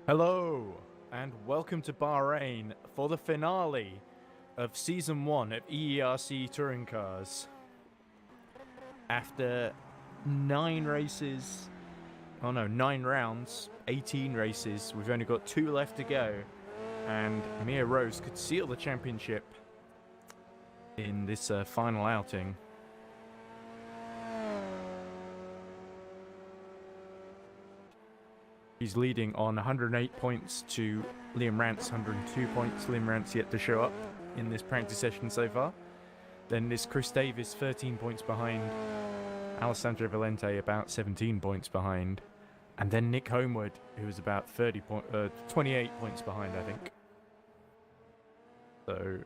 Hello, and welcome to Bahrain for the finale of Season 1 of EERC Touring Cars. After 9 races, 9 rounds, 18 races, we've only got 2 left to go, and Mia Rose could seal the championship in this final outing. He's leading on 108 points to Liam Rant's 102 points. Liam Rant's yet to show up in this practice session so far. Then there's Chris Davis, 13 points behind. Alessandro Valente, about 17 points behind. And then Nick Homewood, who was about 28 points behind, I think. So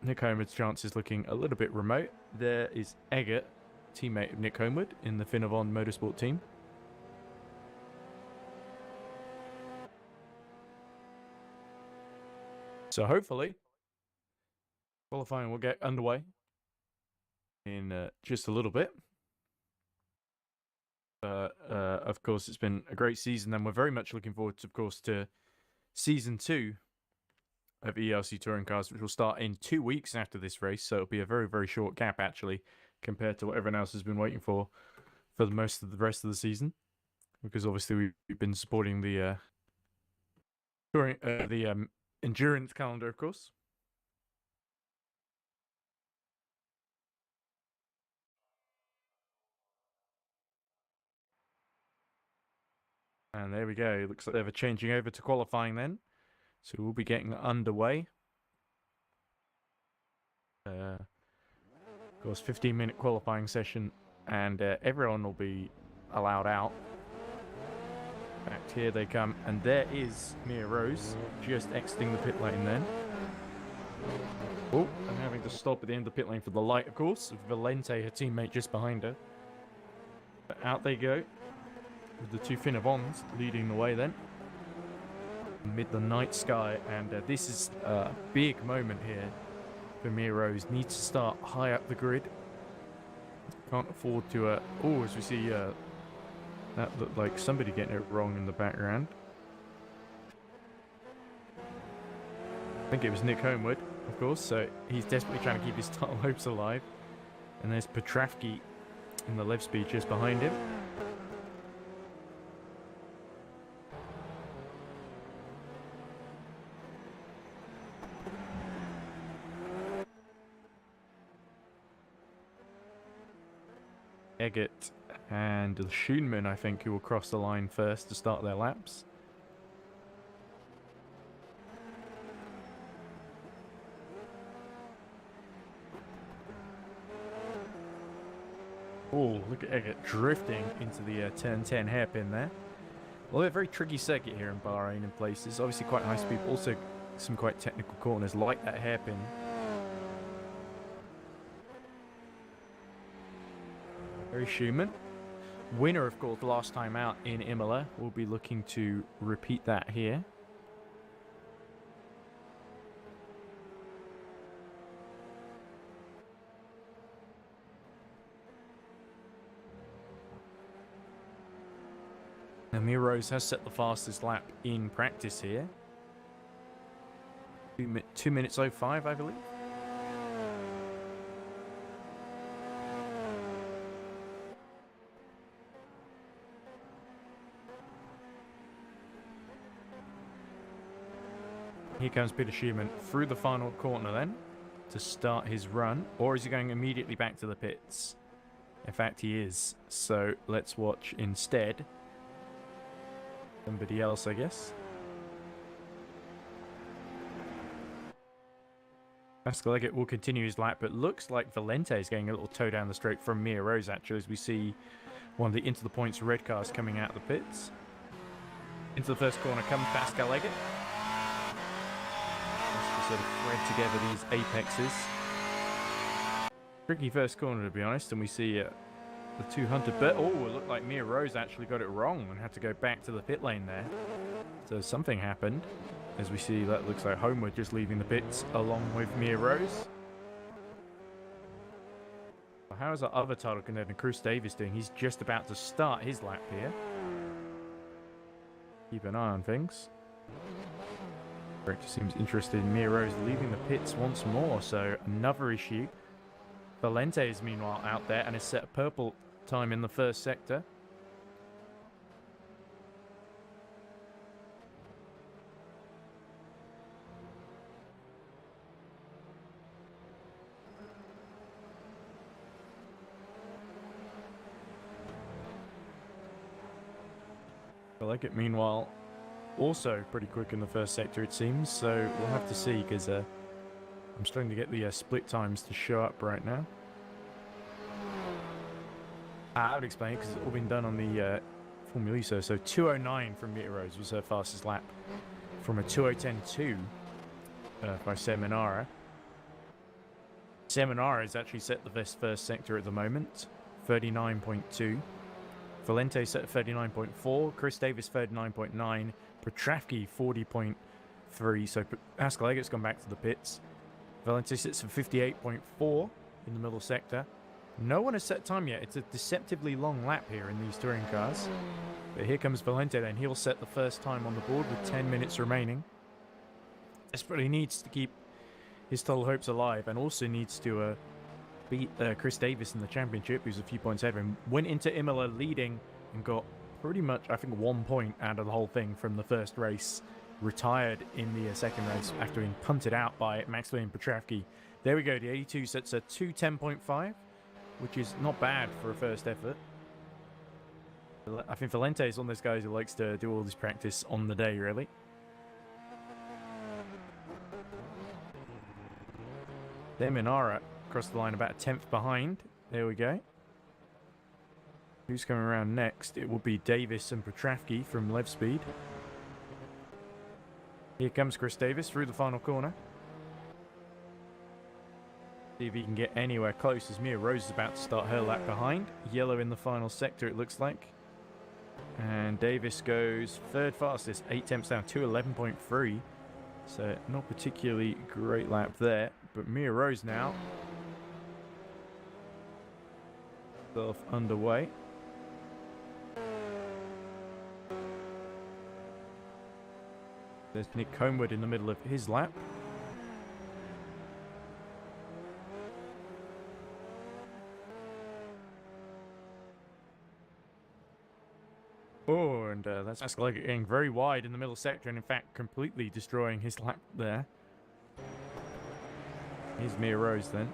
Nick Homewood's chance is looking a little bit remote. There is Eggert, teammate of Nick Homewood in the Finnavon Motorsport team. So hopefully, qualifying will get underway in just a little bit. Of course, it's been a great season, and we're very much looking forward, of course, to Season 2 of EERC Touring Cars, which will start in 2 weeks after this race. So it'll be a very, very short gap, actually, compared to what everyone else has been waiting for the most of the rest of the season. Because obviously we've been supporting the endurance calendar, of course. And there we go. Looks like they're changing over to qualifying then. So we'll be getting underway. Of course, 15-minute qualifying session, and everyone will be allowed out. In fact, here they come, and there is Mia Rose just exiting the pit lane then. Oh, and having to stop at the end of the pit lane for the light, of course. Valente, her teammate, just behind her. But out they go, with the two Finnavons leading the way then. Amid the night sky, and this is a big moment here for Mia Rose. Needs to start high up the grid. Can't afford to, as we see, that looked like somebody getting it wrong in the background. I think it was Nick Homewood, of course, so he's desperately trying to keep his title hopes alive. And there's Petravki in the left speed just behind him. Eggert and Schoenman, I think, who will cross the line first to start their laps. Oh, look at Eggert drifting into the turn 10 hairpin there. Well, a very tricky circuit here in Bahrain in places. Obviously quite high speed, but also some quite technical corners like that hairpin. Harry Schumann, winner of course last time out in Imola, will be looking to repeat that here. And Mia Rose has set the fastest lap in practice here. 2 minutes 05, I believe. Here comes Peter Schumann through the final corner then to start his run. Or is he going immediately back to the pits? In fact, he is. So let's watch instead somebody else, I guess. Pascal Eggert will continue his lap, but looks like Valente is getting a little toe down the straight from Mia Rose, actually, as we see one of the into the points red cars coming out of the pits. Into the first corner comes Pascal Eggert. Sort of thread together these apexes. Tricky first corner, to be honest, and we see the 200, but it looked like Mia Rose actually got it wrong and had to go back to the pit lane there. So something happened, as we see that looks like Homewood just leaving the pits along with Mia Rose. How is our other title contender Chris Davis doing? He's just about to start his lap here. Keep an eye on things. Director seems interested in Mia Rose leaving the pits once more, so another issue. Valente is meanwhile out there and has set a purple time in the first sector. I like it, meanwhile, also pretty quick in the first sector, it seems. So we'll have to see, because I'm starting to get the split times to show up right now. I would explain it because it's all been done on the Formula E. So 2:09 from Mia Rose was her fastest lap, from a 2:10.2 by Seminara. Seminara has actually set the best first sector at the moment, 39.2. Valente set at 39.4, Chris Davis 39.9, Petravki 40.3, so Pascal Eggert's gone back to the pits. Valente sits at 58.4 in the middle sector. No one has set time yet. It's a deceptively long lap here in these touring cars. But here comes Valente then. He'll set the first time on the board with 10 minutes remaining. Desperately needs to keep his total hopes alive, and also needs to beat Chris Davis in the championship, who's a few points ahead of him. Went into Imola leading and got pretty much, I think, 1 point out of the whole thing from the first race. Retired in the second race after being punted out by Maximilian Petravki. There we go. The 82 sets a 2:10.5, which is not bad for a first effort. I think Valente is one of those guys who likes to do all this practice on the day, really. Seminara across the line about a 10th behind. There we go. Who's coming around next? It will be Davis and Petravki from Lev Speed. Here comes Chris Davis through the final corner. See if he can get anywhere close, as Mia Rose is about to start her lap behind. Yellow in the final sector, it looks like. And Davis goes third fastest, 8 tenths down, 2:11.3. So not particularly great lap there. But Mia Rose now self underway. There's Nick Homewood in the middle of his lap. Oh, and that's Pascal Egert getting very wide in the middle sector, and in fact completely destroying his lap there. Here's Mia Rose then.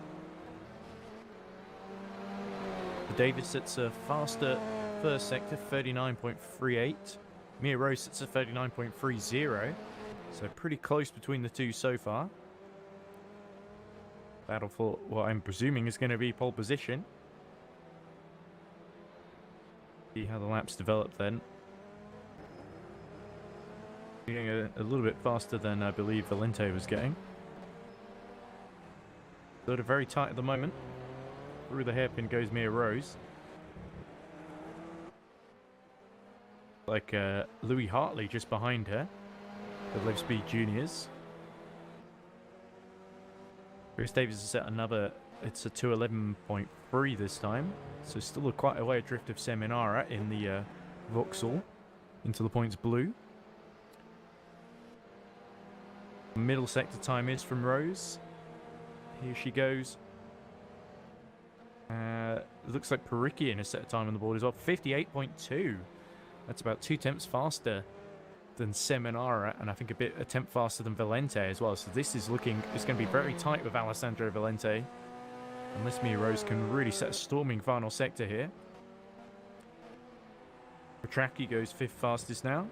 Davis sits a faster first sector, 39.38. Mia Rose sits at 39.30. So pretty close between the two so far. Battle for what I'm presuming is going to be pole position. See how the laps develop then. Getting a little bit faster than I believe Valente was getting. Sort of very tight at the moment. Through the hairpin goes Mia Rose. Like Louis Hartley just behind her. The Live Speed Juniors. Chris Davis has set another, it's a 2:11.3 this time. So still quite a way adrift of Seminara in the Vauxhall into the points blue. Middle sector time is from Rose. Here she goes. Looks like Perikian has set a time on the board as well. 58.2. That's about 2 tenths faster than Seminara, and I think a tenth faster than Valente as well. So this is looking, it's going to be very tight with Alessandro Valente. Unless Mia Rose can really set a storming final sector here. Petravki goes 5th fastest now.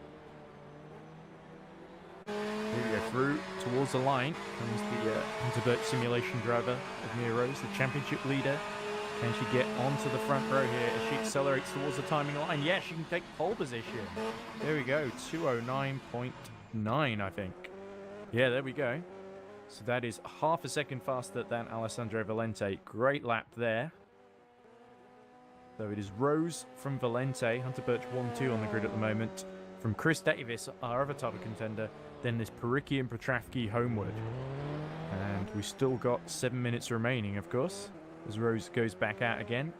Here we go through towards the line. Comes the Hinterberg simulation driver of Mia Rose, the championship leader. Can she get onto the front row here as she accelerates towards the timing line? Yeah, she can take pole position. There we go, 2:09.9, I think. Yeah, there we go. So that is half a second faster than Alessandro Valente. Great lap there. So it is Rose from Valente, Hunter Birch 1-2 on the grid at the moment. From Chris Davis, our other title contender. Then there's Perikian, Petravki, Homewood. And we've still got 7 minutes remaining, of course, as Rose goes back out again.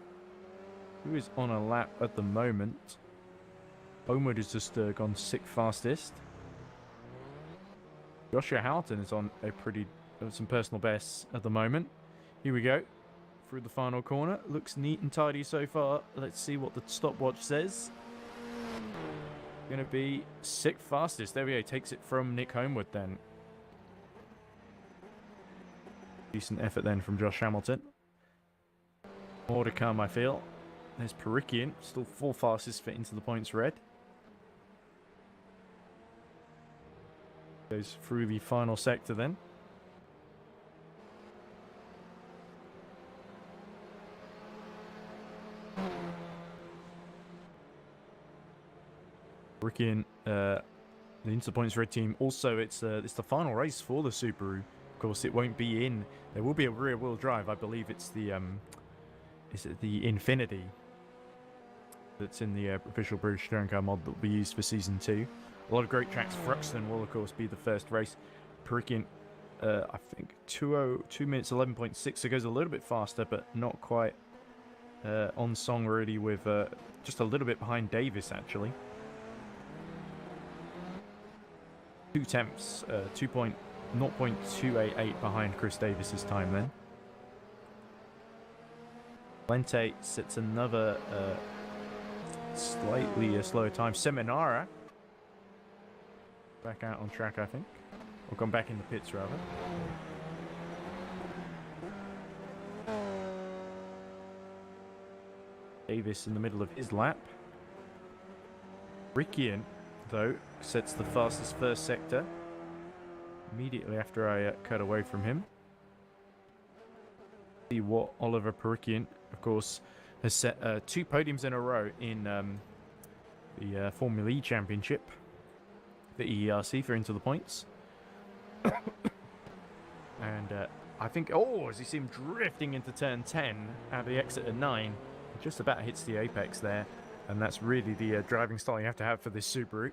Who is on a lap at the moment? Homewood has just gone 6th fastest. Joshua Hamilton is on a pretty some personal bests at the moment. Here we go. Through the final corner. Looks neat and tidy so far. Let's see what the stopwatch says. Going to be 6th fastest. There we go. Takes it from Nick Homewood then. Decent effort then from Josh Hamilton. More to come, I feel. There's Perikian. Still 4th fastest fit into the points red. Goes through the final sector then. Perikian, the Interpoints red team. Also, it's the final race for the Subaru. Of course, it won't be in. There will be a rear-wheel drive. I believe it's the is it the Infinity that's in the official British Touring Car mod that will be used for Season 2. A lot of great tracks. Thruxton will, of course, be the first race. Perikian, I think 2 minutes 11.6, so goes a little bit faster, but not quite on song really with just a little bit behind Davis, actually. 2 temps, 0.288 behind Chris Davis's time then. Valente sets another slightly slower time. Seminara back out on track, I think. Or gone back in the pits, rather. Davis in the middle of his lap. Perikian, though, sets the fastest first sector immediately after I cut away from him. See what Oliver Perikian, of course, has set 2 podiums in a row in the Formula E Championship, the EERC for Into the Points. And I think, as you see him drifting into turn 10 out of the exit at 9, just about hits the apex there. And that's really the driving style you have to have for this Subaru.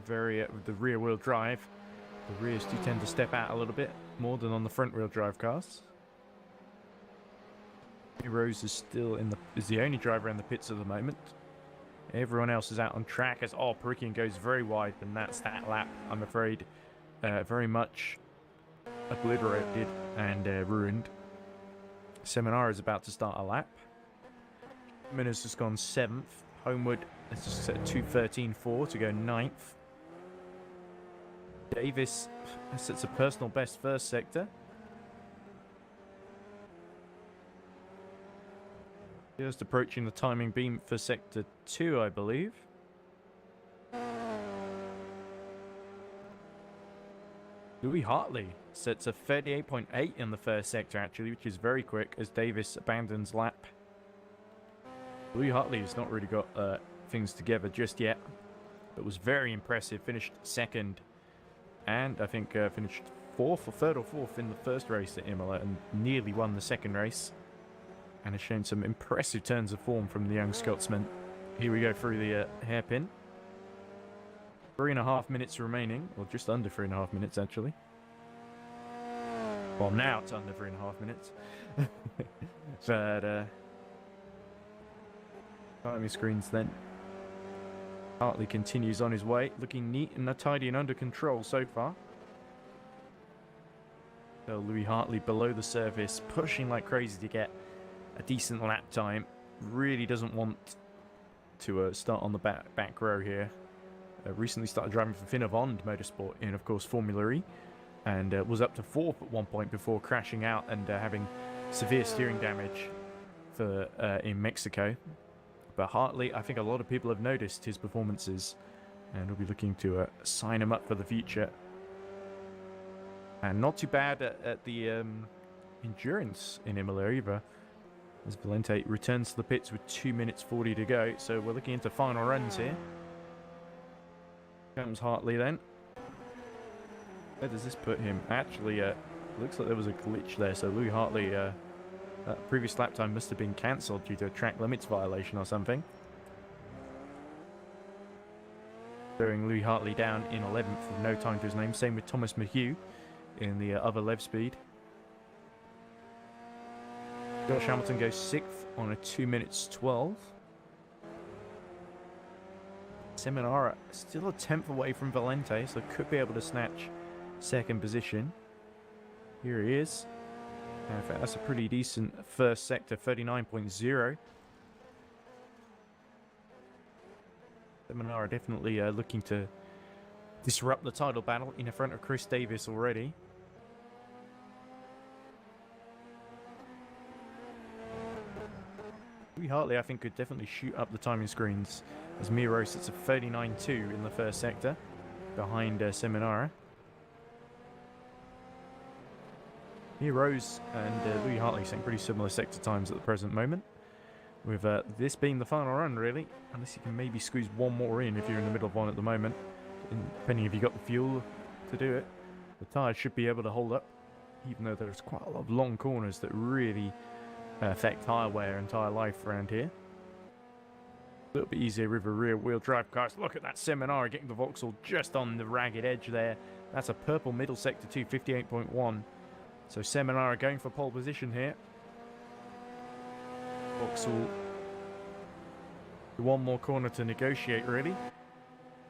Very with the rear wheel drive. The rears do tend to step out a little bit more than on the front wheel drive cars. Rose is still is the only driver in the pits at the moment. Everyone else is out on track as Perikian goes very wide, and that's that lap, I'm afraid, very much obliterated and ruined. Seminara is about to start a lap. Minas has gone 7th. Homewood has just set 2:13.4 to go 9th. Davis sets a personal best first sector. Just approaching the timing beam for sector 2, I believe. Louis Hartley sets a 38.8 in the first sector, actually, which is very quick as Davis abandons lap. Louis Hartley has not really got things together just yet, but was very impressive. Finished 2nd, and I think finished 4th or 3rd or 4th in the first race at Imola, and nearly won the 2nd race. And has shown some impressive turns of form from the young Scotsman. Here we go through the hairpin. 3.5 minutes remaining, or just under 3.5 minutes actually. Well, now it's under 3.5 minutes. But timing screens then. Hartley continues on his way, looking neat and tidy and under control so far. So Louis Hartley below the surface, pushing like crazy to get a decent lap time. Really doesn't want to start on the back row here. Recently started driving for Finnevond Motorsport in, of course, Formula E, and was up to 4th at one point before crashing out and having severe steering damage for in Mexico. But Hartley, I think a lot of people have noticed his performances and will be looking to sign him up for the future. And not too bad at the endurance in Imola either, as Valente returns to the pits with 2 minutes 40 to go. So we're looking into final runs here. Comes Hartley then. Where does this put him? Actually, looks like there was a glitch there. So Louis Hartley, that previous lap time must have been cancelled due to a track limits violation or something. Throwing Louis Hartley down in 11th with no time to his name. Same with Thomas Mahue in the other Lev speed. Josh Hamilton goes 6th on a 2 minutes 12. Seminara still a 10th away from Valente, so could be able to snatch second position. Here he is. In fact, that's a pretty decent first sector, 39.0. Seminara definitely looking to disrupt the title battle in front of Chris Davis already. Louis Hartley, I think, could definitely shoot up the timing screens as Miro sits at 39.2 in the first sector behind Seminara. Miro's and Louis Hartley setting pretty similar sector times at the present moment. With this being the final run, really, unless you can maybe squeeze one more in if you're in the middle of one at the moment, depending if you got the fuel to do it. The tyres should be able to hold up, even though there's quite a lot of long corners that really affect tyre wear and tyre life around here. A little bit easier with a rear-wheel drive cars. Look at that Seminara getting the Vauxhall just on the ragged edge there. That's a purple middle sector too, 58.1. So Seminara going for pole position here. Vauxhall, one more corner to negotiate, really.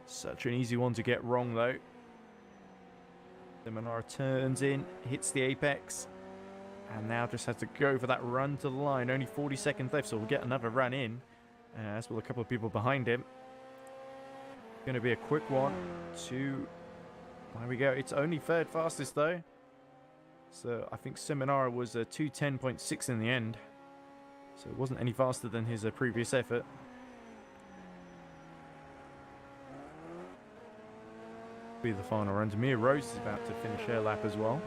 Such an easy one to get wrong, though. Seminara turns in, hits the apex, and now just has to go for that run to the line. Only 40 seconds left, so we'll get another run in, as will a couple of people behind him. Going to be a quick one. There we go. It's only third fastest, though. So I think Seminara was 2:10.6 in the end. So it wasn't any faster than his previous effort. Be the final run. Mia Rose is about to finish her lap as well.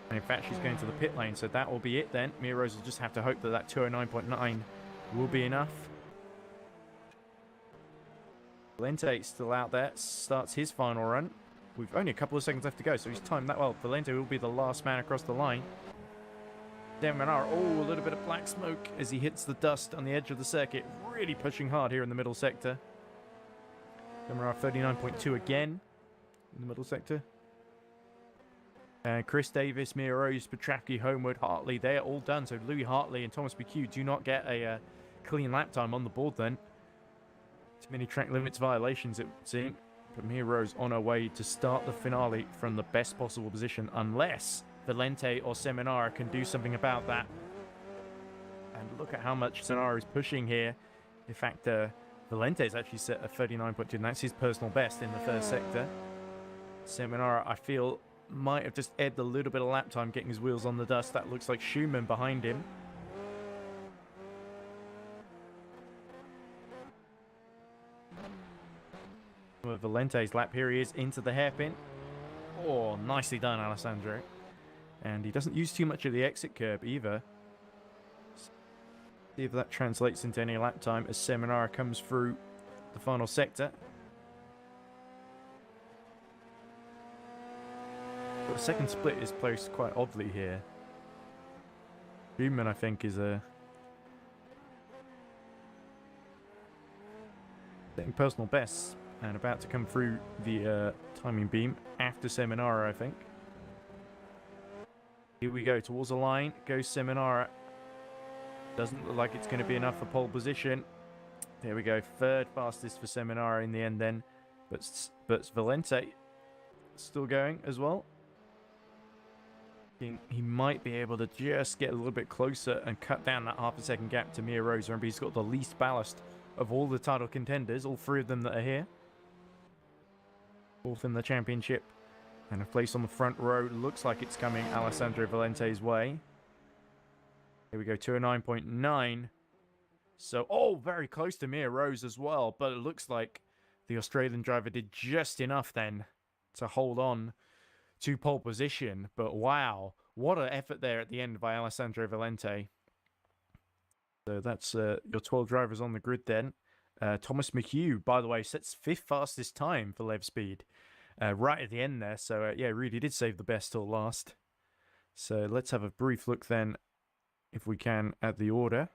And in fact, she's going to the pit lane, so that will be it then. Mia Rose will just have to hope that that 209.9 will be enough. Valente still out there, starts his final run. We've only a couple of seconds left to go, so he's timed that well. Valente will be the last man across the line. Seminara, oh, a little bit of black smoke as he hits the dust on the edge of the circuit. Really pushing hard here in the middle sector. Seminara 39.2 again in the middle sector. Chris Davis, Mia Rose, Petravsky, Homewood, Hartley, they're all done. So Louis Hartley and Thomas McHugh do not get a clean lap time on the board then. Too many track limits violations, it would seem. But Mia Rose on her way to start the finale from the best possible position, unless Valente or Seminara can do something about that. And look at how much Seminara is pushing here. In fact, Valente is actually set at 39.2, and that's his personal best in the first sector. Seminara, I feel, might have just edged a little bit of lap time getting his wheels on the dust. That looks like Schumann behind him. With Valente's lap, here he is into the hairpin. Oh, nicely done, Alessandro. And he doesn't use too much of the exit curb either. See if that translates into any lap time as Seminara comes through the final sector. But the second split is placed quite oddly here. Schumann, I think, is setting personal bests and about to come through the timing beam after Seminara, I think. Here we go, towards the line goes Seminara. Doesn't look like it's going to be enough for pole position. There we go, third fastest for Seminara in the end then. But Valente still going as well. He might be able to just get a little bit closer and cut down that half a second gap to Mia Rose. Remember, he's got the least ballast of all the title contenders, all three of them that are here. Fourth in the championship. And a place on the front row. Looks like it's coming Alessandro Valente's way. Here we go, 209.9. So, oh, very close to Mia Rose as well. But it looks like the Australian driver did just enough then to hold on to pole position. But wow, what an effort there at the end by Alessandro Valente. So that's your 12 drivers on the grid then. Thomas McHugh, by the way, sets 5th fastest time for Lev Speed. Right at the end there. So, yeah, really did save the best till last. So let's have a brief look then, if we can, at the order.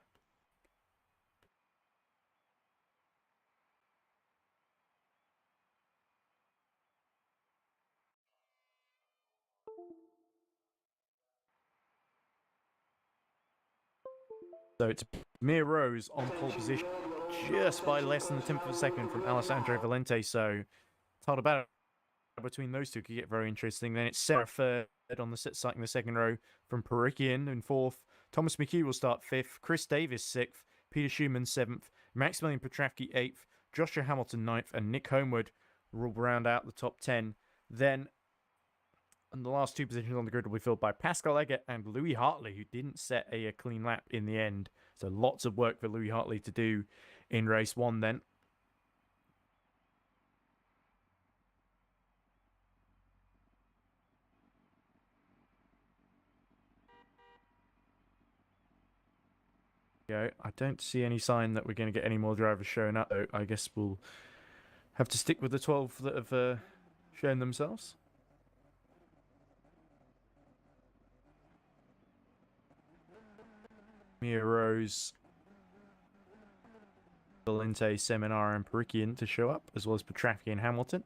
So it's Mia Rose on pole position, just by less than a tenth of a second from Alessandro Valente. So title battle between those two could get very interesting. Then it's Sarah third on the starting the second row from Perikian in fourth. Thomas McHugh will start fifth. Chris Davis sixth. Peter Schumann seventh. Maximilian Petravki eighth. Joshua Hamilton ninth. And Nick Homewood will round out the top 10. Then and the last two positions on the grid will be filled by Pascal Eggert and Louis Hartley, who didn't set a clean lap in the end. So lots of work for Louis Hartley to do in race one then. I don't see any sign that we're going to get any more drivers showing up. So I guess we'll have to stick with the 12 that have shown themselves. Mia Rose, Valente, Seminar, and Perikian to show up, as well as Petravki and Hamilton.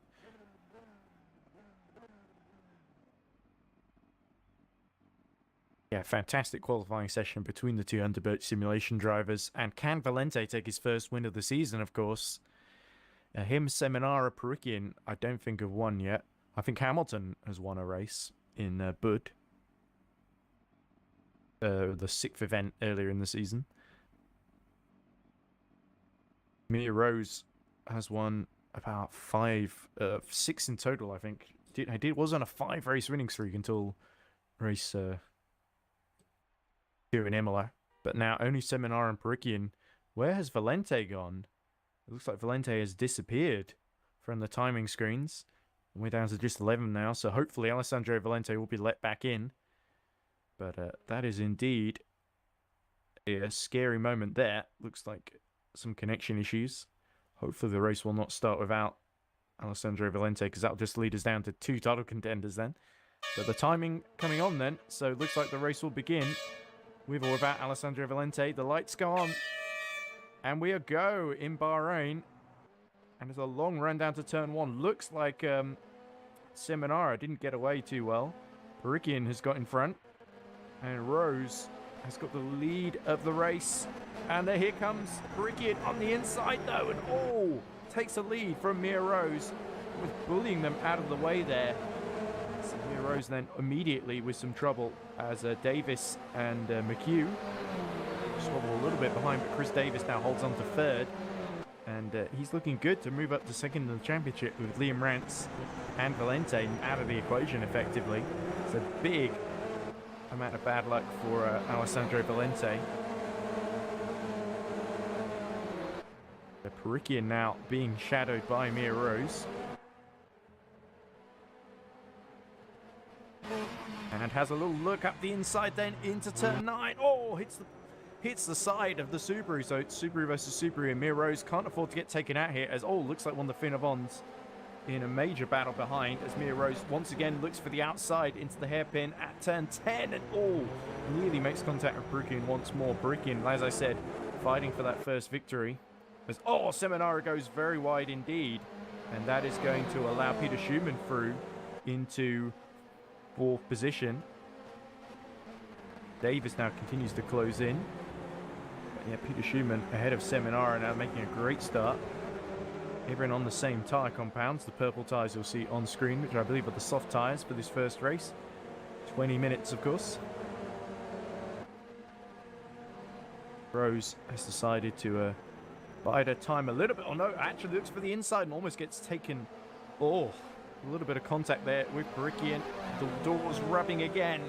Yeah, fantastic qualifying session between the two Underbirch simulation drivers. And can Valente take his first win of the season, of course? Him, Seminara, Perikian, I don't think have won yet. I think Hamilton has won a race in Bud. The sixth event earlier in the season. Mia Rose has won about six in total, I think. Was on a 5-race winning streak until race 2 in Imola. But now only Seminar and Perikian. Where has Valente gone? It looks like Valente has disappeared from the timing screens. We're down to just 11 now, so hopefully Alessandro Valente will be let back in. But that is indeed a scary moment there. Looks like some connection issues. Hopefully the race will not start without Alessandro Valente, because that'll just lead us down to 2 title contenders then. But the timing coming on then, so it looks like the race will begin with or without Alessandro Valente. The lights go on, and we are go in Bahrain. And it's a long run down to turn 1. Looks like Seminara didn't get away too well. Perikian has got in front. And Rose has got the lead of the race. And here comes Perikian on the inside though. And takes a lead from Mia Rose. Was bullying them out of the way there. So Mia Rose then immediately with some trouble as Davis and McHugh squabble a little bit behind. But Chris Davis now holds on to third. And he's looking good to move up to second in the championship with Liam Rance and Valente out of the equation effectively. It's a big amount of bad luck for Alessandro Valente. The Perikian now being shadowed by Mia Rose. And has a little look up the inside then into turn 9. Hits the side of the Subaru. So it's Subaru versus Subaru, and Mia Rose can't afford to get taken out here, as looks like one of the Finavons in a major battle behind, as Mia Rose once again looks for the outside into the hairpin at turn 10, and nearly makes contact with Perikian once more. Perikian, as I said, fighting for that first victory. As Seminara goes very wide indeed, and that is going to allow Peter Schumann through into 4th position. Davis now continues to close in. But yeah, Peter Schumann ahead of Seminara, now making a great start. Everyone on the same tyre compounds. The purple tyres you'll see on screen, which I believe are the soft tyres for this first race. 20 minutes, of course. Rose has decided to bide her time a little bit. No, actually looks for the inside and almost gets taken. A little bit of contact there with Perikian. The door's rubbing again.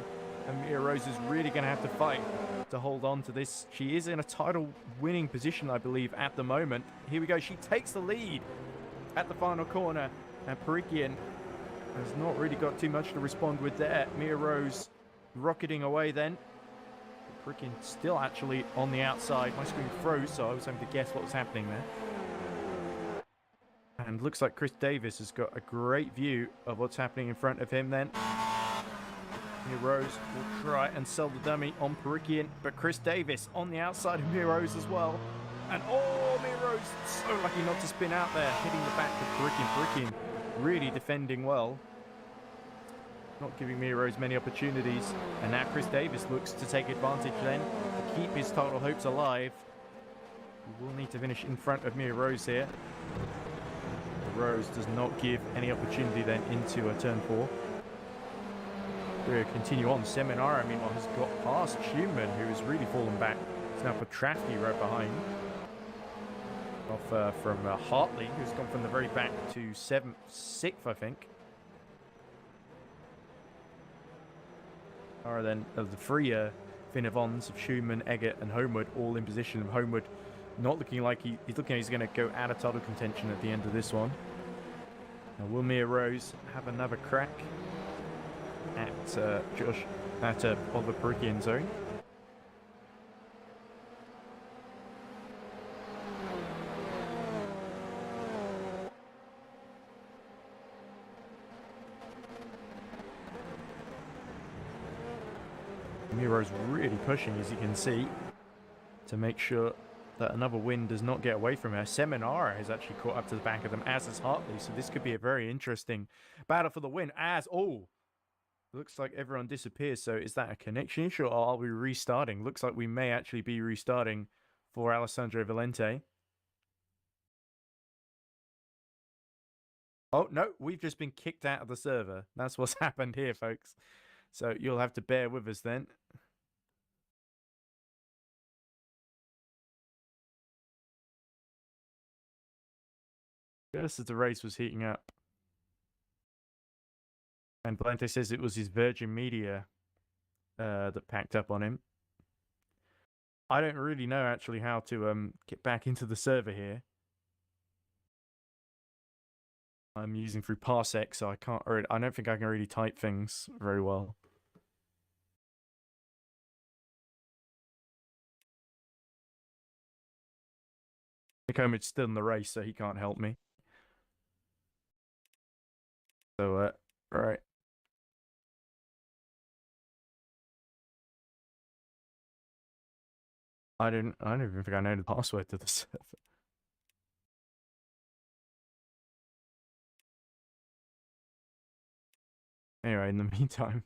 And Mia Rose is really going to have to fight to hold on to this. She is in a title winning position, I believe, at the moment. Here we go. She takes the lead at the final corner. And Perikian has not really got too much to respond with there. Mia Rose rocketing away then. Perikian still actually on the outside. My screen froze, so I was having to guess what was happening there. And looks like Chris Davis has got a great view of what's happening in front of him then. Mia Rose will try and sell the dummy on Perikian, but Chris Davis on the outside of Mia Rose as well. And Mia Rose so lucky not to spin out there, hitting the back of Perikian. Perikian really defending well, not giving Mia Rose many opportunities. And now Chris Davis looks to take advantage then to keep his title hopes alive. He will need to finish in front of Mia Rose here. Rose does not give any opportunity then into a turn 4. We'll continue on. Seminara, meanwhile, has got past Schumann, who has really fallen back. It's now Petrafsky right behind. Off from Hartley, who's gone from the very back to 6th, I think. Or then of the three Finavons of Schumann, Eggert, and Homewood, all in position. Of Homewood not looking like he's looking like he's going to go out of title contention at the end of this one. Now, will Mia Rose have another crack at Oliver Perikian zone? Miro's really pushing, as you can see, to make sure that another win does not get away from her. Seminara has actually caught up to the back of them, as is Hartley, so this could be a very interesting battle for the win. Looks like everyone disappears, so is that a connection issue, or are we restarting? Looks like we may actually be restarting for Alessandro Valente. Oh, no, we've just been kicked out of the server. That's what's happened here, folks. So you'll have to bear with us then. Just as the race was heating up. And Valente says it was his Virgin Media that packed up on him. I don't really know actually how to get back into the server here. I'm using through Parsec, so I don't think I can really type things very well. Nicoma's still in the race, so he can't help me. So, right. I don't even think I know the password to the server. Anyway, in the meantime.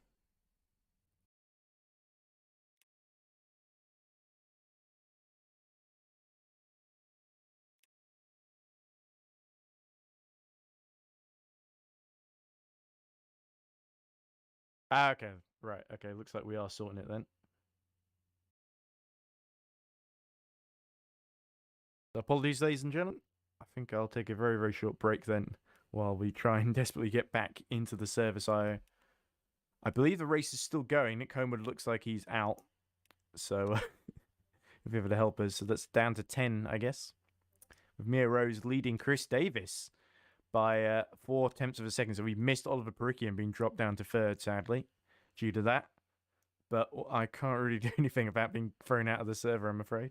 Okay. Right. Okay. Looks like we are sorting it then. So apologies, ladies and gentlemen. I think I'll take a very, very short break then while we try and desperately get back into the service. I believe the race is still going. Nick Homewood looks like he's out. So if you're able to help us. So that's down to 10, I guess. With Mia Rose leading Chris Davis by 4/10 of a second. So we've missed Oliver Perikian being dropped down to 3rd, sadly, due to that. But I can't really do anything about being thrown out of the server, I'm afraid.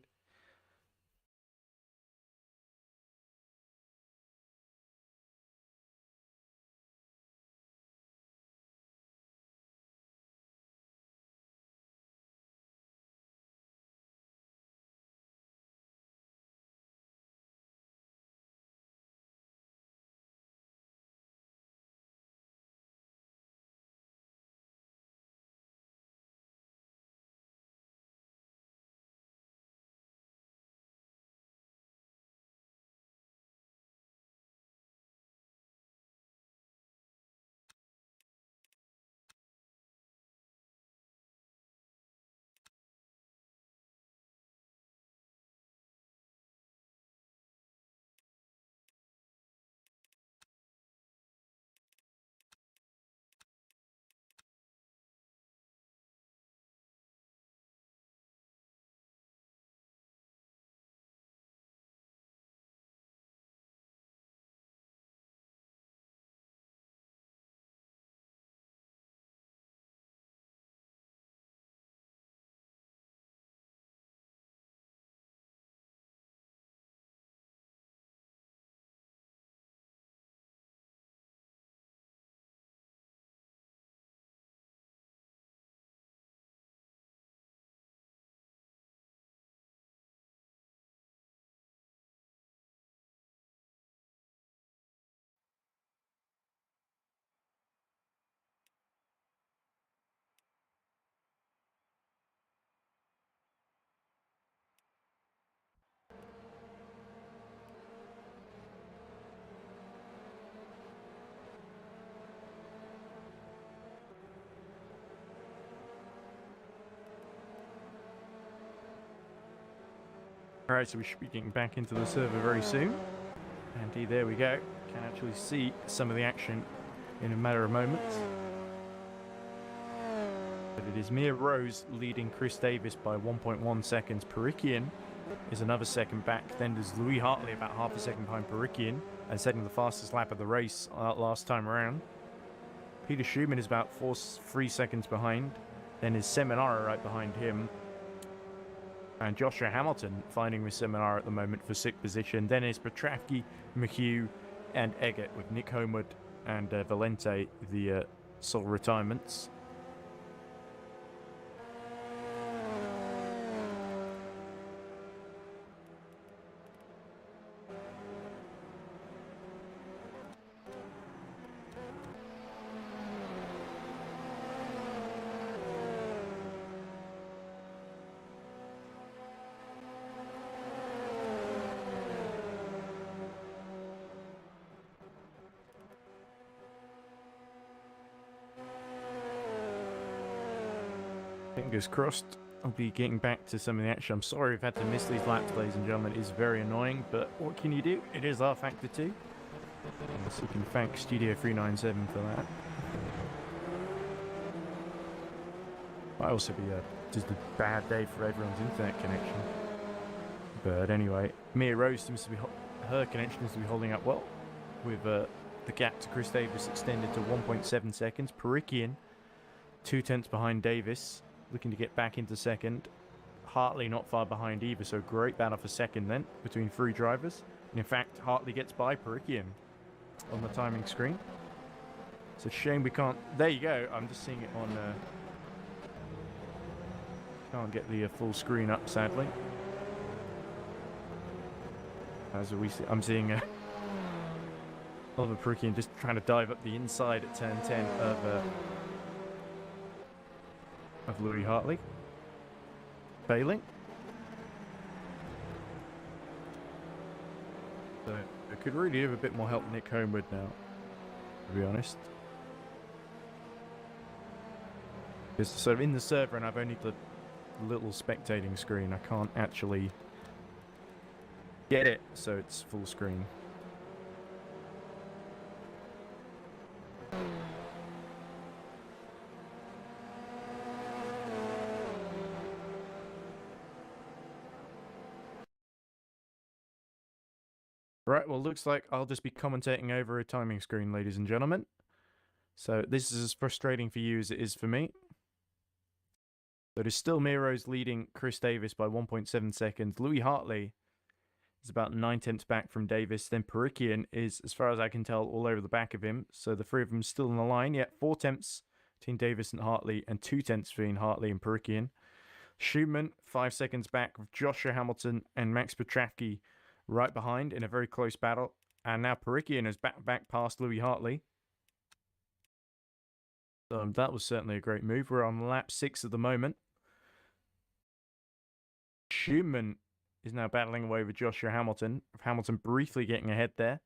Alright, so we should be getting back into the server very soon. And there we go. Can actually see some of the action in a matter of moments. But it is Mia Rose leading Chris Davis by 1.1 seconds. Perikian is another second back. Then there's Louis Hartley about half a second behind Perikian and setting the fastest lap of the race last time around. Peter Schumann is about 3 seconds behind. Then is Seminara right behind him. And Joshua Hamilton fighting with Seminara at the moment for 6th position. Then is Petravki, McHugh, and Eggert with Nick Homewood and Valente, the sole retirements. Fingers crossed I'll be getting back to some of the action. I'm sorry I've had to miss these laps, ladies and gentlemen. It is very annoying, but what can you do? It is our Factor 2. So you can thank Studio 397 for that. Might also be just a bad day for everyone's internet connection. But anyway, Mia Rose seems to be her connection seems to be holding up well, with the gap to Chris Davis extended to 1.7 seconds. Perikian 2/10 behind Davis, looking to get back into second. Hartley not far behind either, so great battle for second then between 3 drivers. And in fact, Hartley gets by Perikian on the timing screen. It's a shame we can't. There you go. I'm just seeing it on. Can't get the full screen up, sadly. As we see, I'm seeing Oliver Perikian just trying to dive up the inside at turn 10 of Louis Hartley. Failing. So it could really have a bit more help Nick Homewood now, to be honest. It's sort of in the server and I've only got a little spectating screen. I can't actually get it, so it's full screen. Right, well, looks like I'll just be commentating over a timing screen, ladies and gentlemen. So this is as frustrating for you as it is for me. But it's still Mia Rose leading Chris Davis by 1.7 seconds. Louis Hartley is about 9/10 back from Davis. Then Perikian is, as far as I can tell, all over the back of him. So the 3 of them still in the line. Yet 4/10 between Davis and Hartley and 2/10 between Hartley and Perikian. Schumann 5 seconds back with Joshua Hamilton and Max Petravki right behind in a very close battle. And now Perikian is back past Louis Hartley. So that was certainly a great move. We're on lap 6 at the moment. Schumann is now battling away with Joshua Hamilton. Hamilton briefly getting ahead there.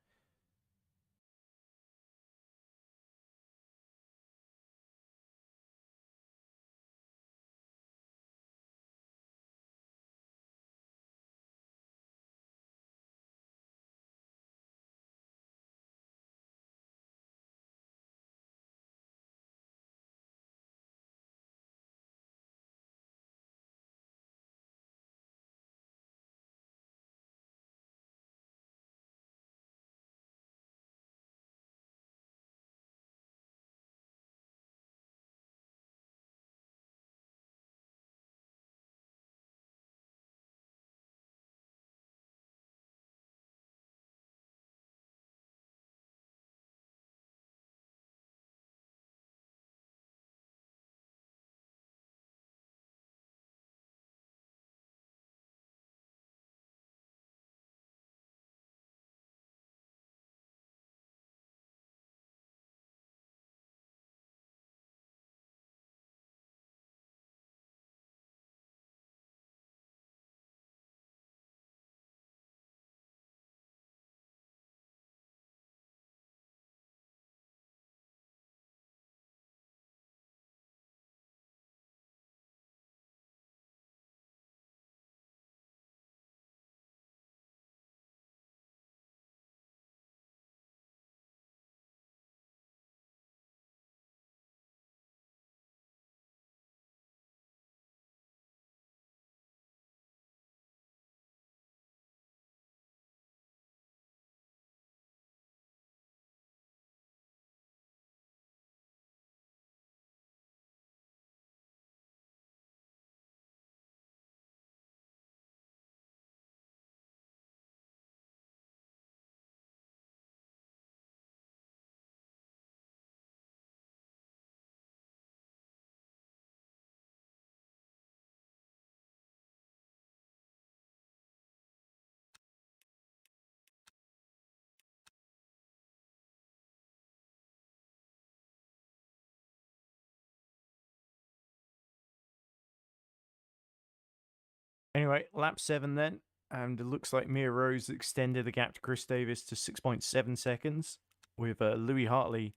Anyway, lap 7 then, and it looks like Mia Rose extended the gap to Chris Davis to 6.7 seconds, with Louis Hartley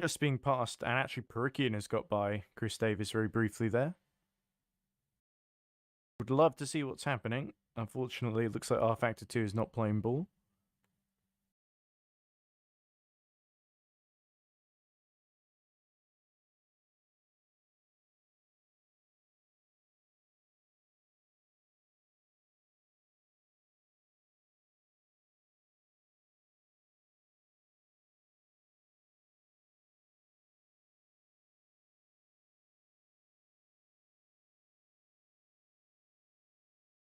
just being passed, and actually Perikian has got by Chris Davis very briefly there. Would love to see what's happening. Unfortunately, it looks like R Factor 2 is not playing ball.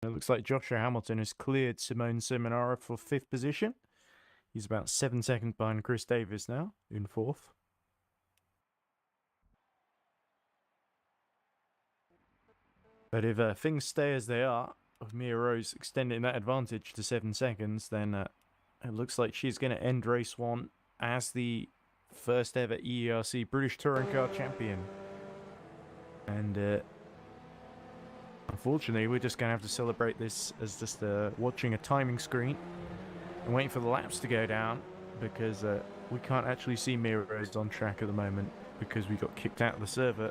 It looks like Joshua Hamilton has cleared Simone Seminara for 5th position. He's about 7 seconds behind Chris Davis now, in 4th. But if things stay as they are, with Mia Rose extending that advantage to 7 seconds, then it looks like she's going to end race 1 as the first ever EERC British Touring Car Champion. And unfortunately, we're just going to have to celebrate this as just watching a timing screen and waiting for the laps to go down, because we can't actually see Mia Rose on track at the moment because we got kicked out of the server.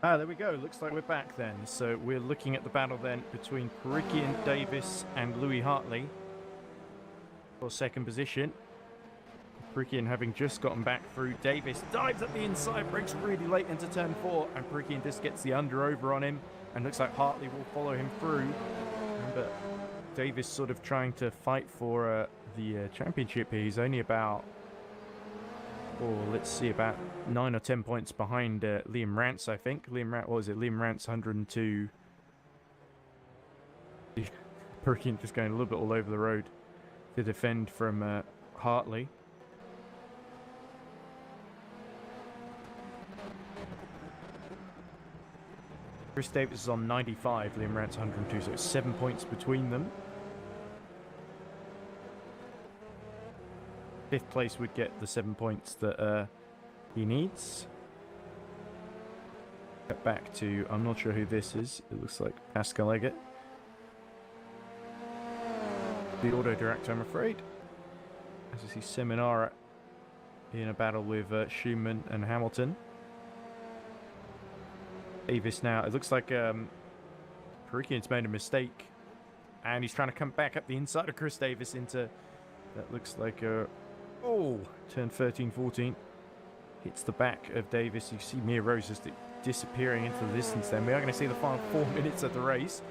Ah, there we go. Looks like we're back then. So we're looking at the battle then between Perikian, Davis and Louis Hartley for 2nd position. Perikian having just gotten back through. Davis dives at the inside, breaks really late into turn 4, and Perikian just gets the under-over on him, and looks like Hartley will follow him through. But Davis sort of trying to fight for the championship here. He's only about... let's see, about 9 or 10 points behind Liam Rance, I think. Liam Rance 102. Perikian just going a little bit all over the road to defend from Hartley. Chris Davis is on 95, Liam Rance 102, so it's 7 points between them. 5th place would get the 7 points that he needs. Get back to, I'm not sure who this is. It looks like Pascal Eggett, the auto director, I'm afraid. As you see Seminara in a battle with Schumann and Hamilton. Davis now, it looks like Perikian's made a mistake, and he's trying to come back up the inside of Chris Davis into, that looks like a... turn 13, 14. Hits the back of Davis. You see Mia Rose just disappearing into the distance then. We are going to see the final 4 minutes of the race,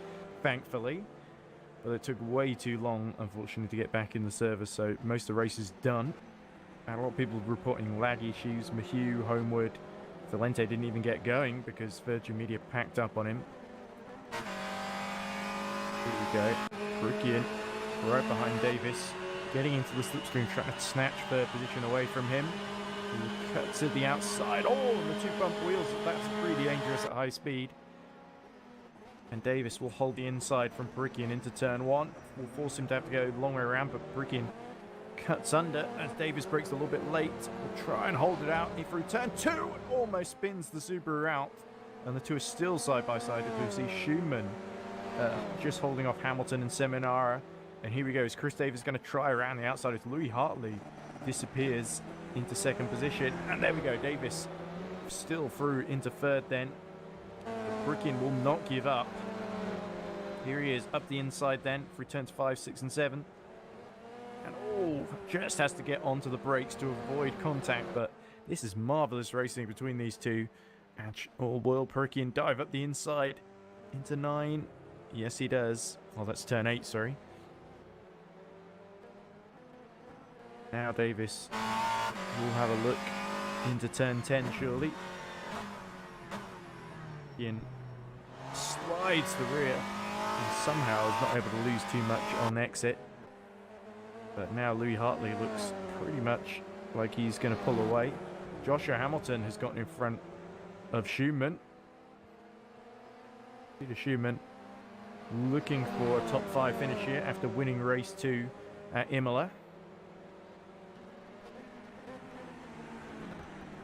thankfully. But it took way too long, unfortunately, to get back in the server, so most of the race is done. And a lot of people reporting lag issues. Mahue, Homewood, Valente didn't even get going because Virgin Media packed up on him. Here we go. Perikian right behind Davis, getting into the slipstream, trying to snatch 3rd position away from him. He cuts to the outside. And the 2 bump wheels. That's really dangerous at high speed. And Davis will hold the inside from Perikian into turn 1. Will force him to have to go the long way around, but Perikian cuts under as Davis breaks a little bit late. Will try and hold it out. He through turn 2 and almost spins the Subaru out. And the two are still side by side. As we see Schumann just holding off Hamilton and Seminara. And here we go. Is Chris Davis going to try around the outside as Louis Hartley disappears into 2nd position. And there we go. Davis still through into 3rd then. Perikian will not give up. Here he is up the inside then through turns 5, 6 and 7. And just has to get onto the brakes to avoid contact. But this is marvellous racing between these two. And will Perikian dive up the inside into 9? Yes, he does. Oh, that's turn 8, sorry. Now Davis will have a look into turn 10, surely. Ian slides the rear and somehow is not able to lose too much on exit. But now Louis Hartley looks pretty much like he's going to pull away. Joshua Hamilton has gotten in front of Schumann. Peter Schumann looking for a top 5 finish here after winning race 2 at Imola.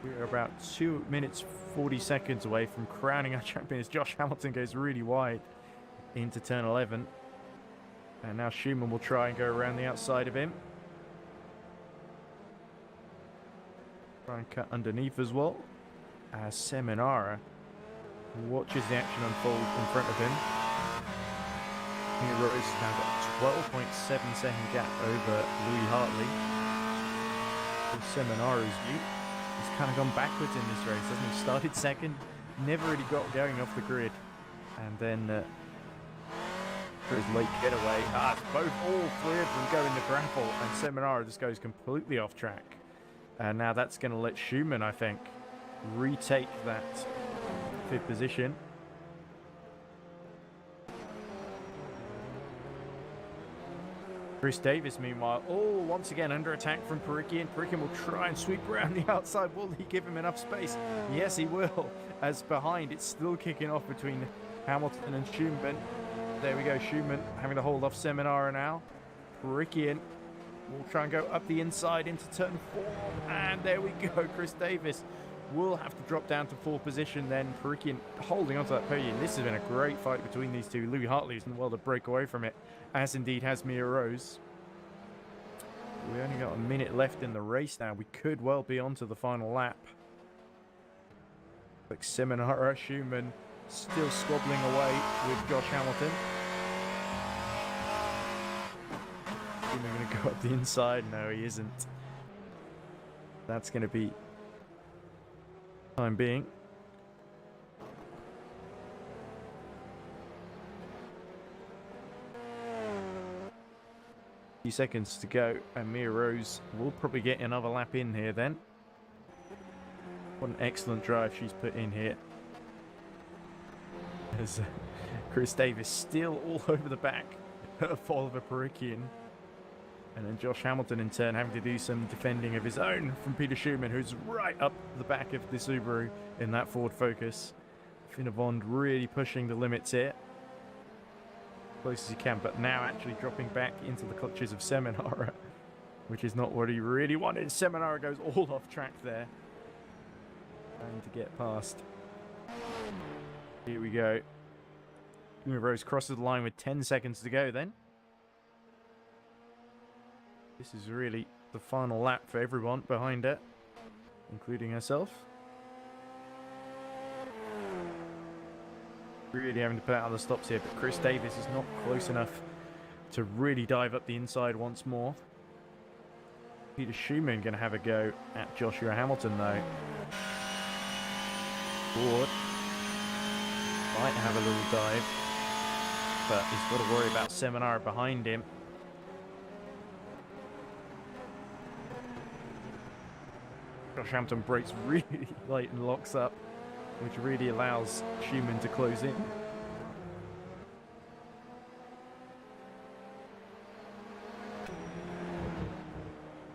We're about 2 minutes 40 seconds away from crowning our champion as Josh Hamilton goes really wide into turn 11. And now Schumann will try and go around the outside of him. Try and cut underneath as well. As Seminara watches the action unfold in front of him. Mia Rose now got a 12.7 second gap over Louis Hartley. From Seminara's view, he's kind of gone backwards in this race, hasn't he? Started second, never really got going off the grid. And then for his late getaway, all 3 of them go in the grapple, and Seminara just goes completely off track. And now that's going to let Schumann, I think, retake that 5th position. Chris Davis, meanwhile, once again under attack from Perikian. Perikian will try and sweep around the outside. Will he give him enough space? Yes, he will. As behind, it's still kicking off between Hamilton and Schumann. There we go, Schumann having to hold off Seminara now. Perikian will try and go up the inside into turn 4. And there we go, Chris Davis will have to drop down to 4th position then. Perikian holding onto that podium. This has been a great fight between these two. Louis Hartley is in the world to break away from it, as indeed has Mia Rose. We only got a minute left in the race now. We could well be on to the final lap. Like Seminara, Schumann still squabbling away with Josh Hamilton. Schumann going to go up the inside. No, he isn't. That's going to be time being. Few seconds to go, and Mia Rose will probably get another lap in here then. What an excellent drive she's put in here. As Chris Davis still all over the back of Oliver Perikian. And then Josh Hamilton in turn having to do some defending of his own from Peter Schumann, who's right up the back of the Subaru in that Ford Focus. Finnevond really pushing the limits here. Close as he can, but now actually dropping back into the clutches of Seminara, which is not what he really wanted. Seminara goes all off track there. Trying to get past. Here we go. Rose crosses the line with 10 seconds to go then. This is really the final lap for everyone behind her, including herself. Really having to put out the stops here, but Chris Davis is not close enough to really dive up the inside once more. Peter Schumann going to have a go at Joshua Hamilton though. Ford might have a little dive, but he's got to worry about Seminara behind him. Josh Hamilton brakes really late and locks up, which really allows Schumann to close in.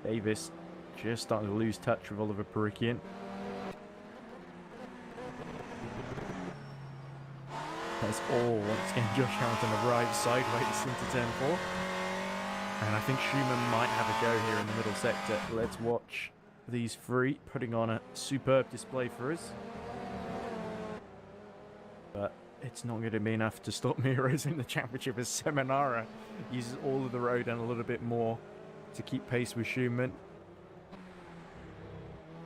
Davis just starting to lose touch with Oliver Perikian. That's all. Once again, Josh Hamilton arrives sideways into turn 4. And I think Schumann might have a go here in the middle sector. Let's watch these three putting on a superb display for us. But it's not going to be enough to stop Mia Rose in the championship as Seminara uses all of the road and a little bit more to keep pace with Schumann.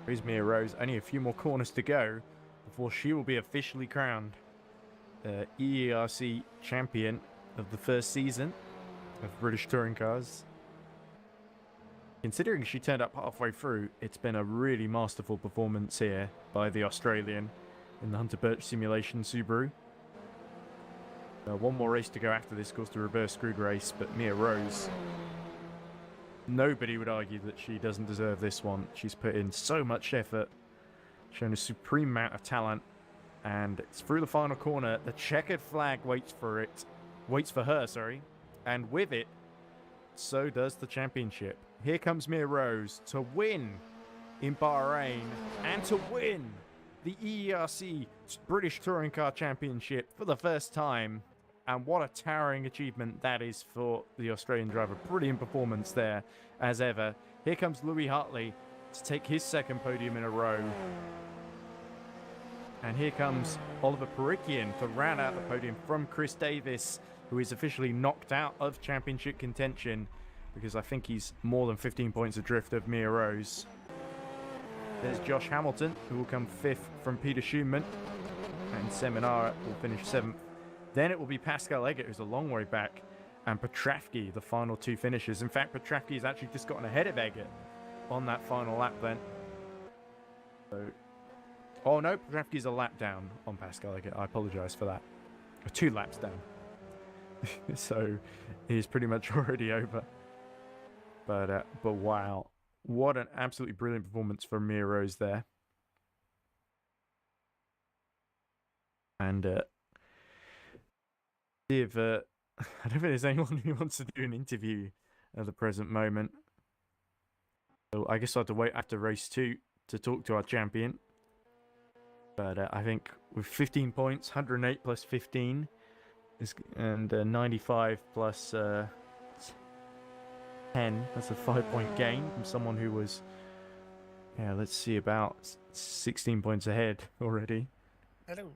Here's Mia Rose. Only a few more corners to go before she will be officially crowned EERC champion of the first season of British Touring Cars. Considering she turned up halfway through, it's been a really masterful performance here by the Australian in the Hunter Birch Simulation Subaru. One more race to go after this, of course, the reverse screwed race, but Mia Rose, nobody would argue that she doesn't deserve this one. She's put in so much effort, shown a supreme amount of talent, and it's through the final corner. The checkered flag waits for her, and with it, so does the championship. Here comes Mia Rose to win in Bahrain and to win the EERC British Touring Car Championship for the first time. And what a towering achievement that is for the Australian driver. Brilliant performance there, as ever. Here comes Louis Hartley to take his second podium in a row. And here comes Oliver Perikian to round out the podium from Chris Davis, who is officially knocked out of championship contention because I think he's more than 15 points adrift of Mia Rose. There's Josh Hamilton, who will come 5th from Peter Schumann, and Seminara will finish 7th. Then it will be Pascal Eggert, who's a long way back, and Petravki, the final 2 finishers. In fact, Petravki has actually just gotten ahead of Eggert on that final lap then. So, oh no, Petravki's a lap down on Pascal Eggert. I apologise for that. 2 laps down. So he's pretty much already over. But wow, what an absolutely brilliant performance from Mia Rose there. And if I don't think there's anyone who wants to do an interview at the present moment. So I guess I'll have to wait after race 2 to talk to our champion. But I think with 15 points, 108 plus 15, and 95 plus 10, that's a 5-point gain from someone who was, let's see, about 16 points ahead already. Hello.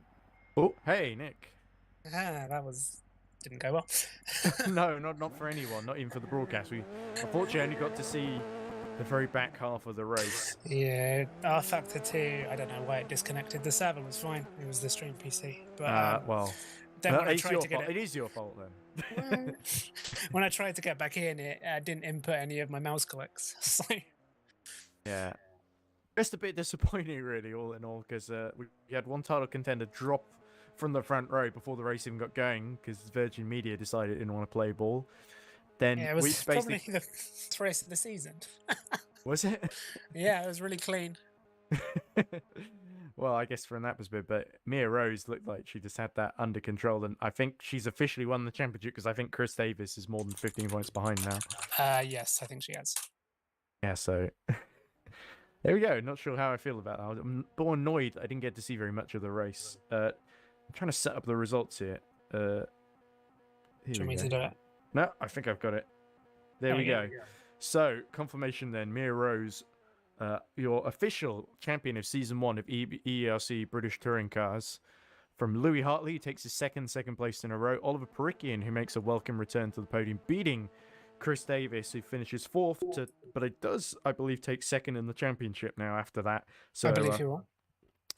Oh, hey, Nick. That didn't go well. No, not for anyone, not even for the broadcast. We unfortunately only got to see the very back half of the race. Yeah, R Factor 2, I don't know why it disconnected. The server was fine. It was the stream PC. But well, then when I tried to get it is your fault then. Well, when I tried to get back in, it didn't input any of my mouse clicks. So yeah, just a bit disappointing, really, all in all, because we had one title contender drop from the front row before the race even got going because Virgin Media decided it didn't want to play ball. Then yeah, it was probably the race of the season. Was it? Yeah, it was really clean. Well, I guess from that perspective, but Mia Rose looked like she just had that under control, and I think she's officially won the championship because I think Chris Davis is more than 15 points behind now. Yes, I think she has. Yeah, so there we go. Not sure how I feel about that. I'm more annoyed I didn't get to see very much of the race. I'm trying to set up the results here. Do you want me to do it? No, I think I've got it. There we go. So, confirmation then. Mia Rose, your official champion of Season 1 of EERC British Touring Cars. From Louis Hartley, who takes his second place in a row. Oliver Perikian, who makes a welcome return to the podium, beating Chris Davis, who finishes 4th. But it does, I believe, take 2nd in the championship now after that. So, I believe you will.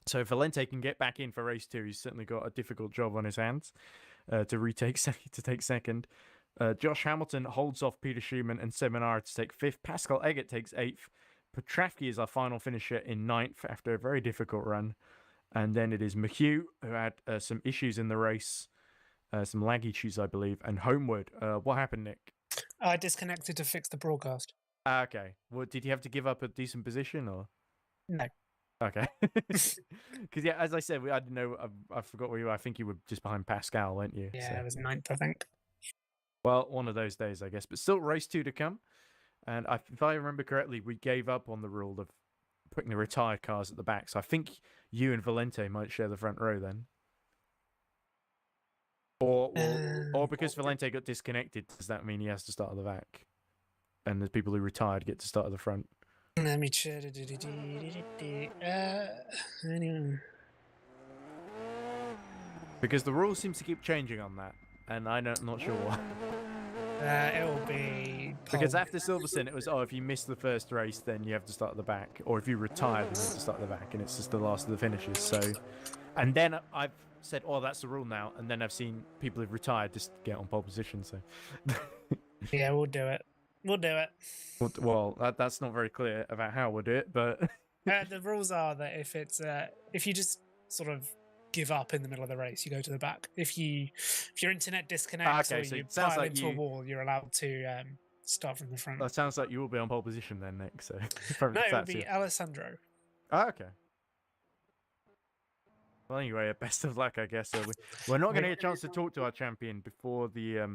So if Valente can get back in for race 2, he's certainly got a difficult job on his hands to take 2nd. Josh Hamilton holds off Peter Schumann and Seminara to take 5th. Pascal Eggert takes 8th. Petravki is our final finisher in 9th after a very difficult run. And then it is McHugh, who had some issues in the race, some lag issues, I believe, and Homewood. What happened, Nick? I disconnected to fix the broadcast. Okay. Well, did you have to give up a decent position, or? No. Okay. Because, yeah, as I said, I didn't know, I forgot where you were. I think you were just behind Pascal, weren't you? Yeah, it was 9th, I think. Well, one of those days, I guess. But still, race 2 to come. And if I remember correctly, we gave up on the rule of putting the retired cars at the back. So I think you and Valente might share the front row then. Or because Valente got disconnected, does that mean he has to start at the back? And the people who retired get to start at the front? Let me check. Because the rules seems to keep changing on that, and I'm not sure why. It will be because after Silverstone, it was if you miss the first race, then you have to start at the back, or if you retire, then you have to start at the back, and it's just the last of the finishes. So, and then I've said, that's the rule now, and then I've seen people who've retired just get on pole position. So, yeah, we'll do it. We'll do it. Well, that's not very clear about how we'll do it, but the rules are that if you just sort of give up in the middle of the race, you go to the back. If your internet disconnects or so you pile into a wall, you're allowed to start from the front. That sounds like you will be on pole position then, Nick. So no, it will be Alessandro. Okay. Well, anyway, best of luck, I guess. We're not going to get a chance to talk to our champion before the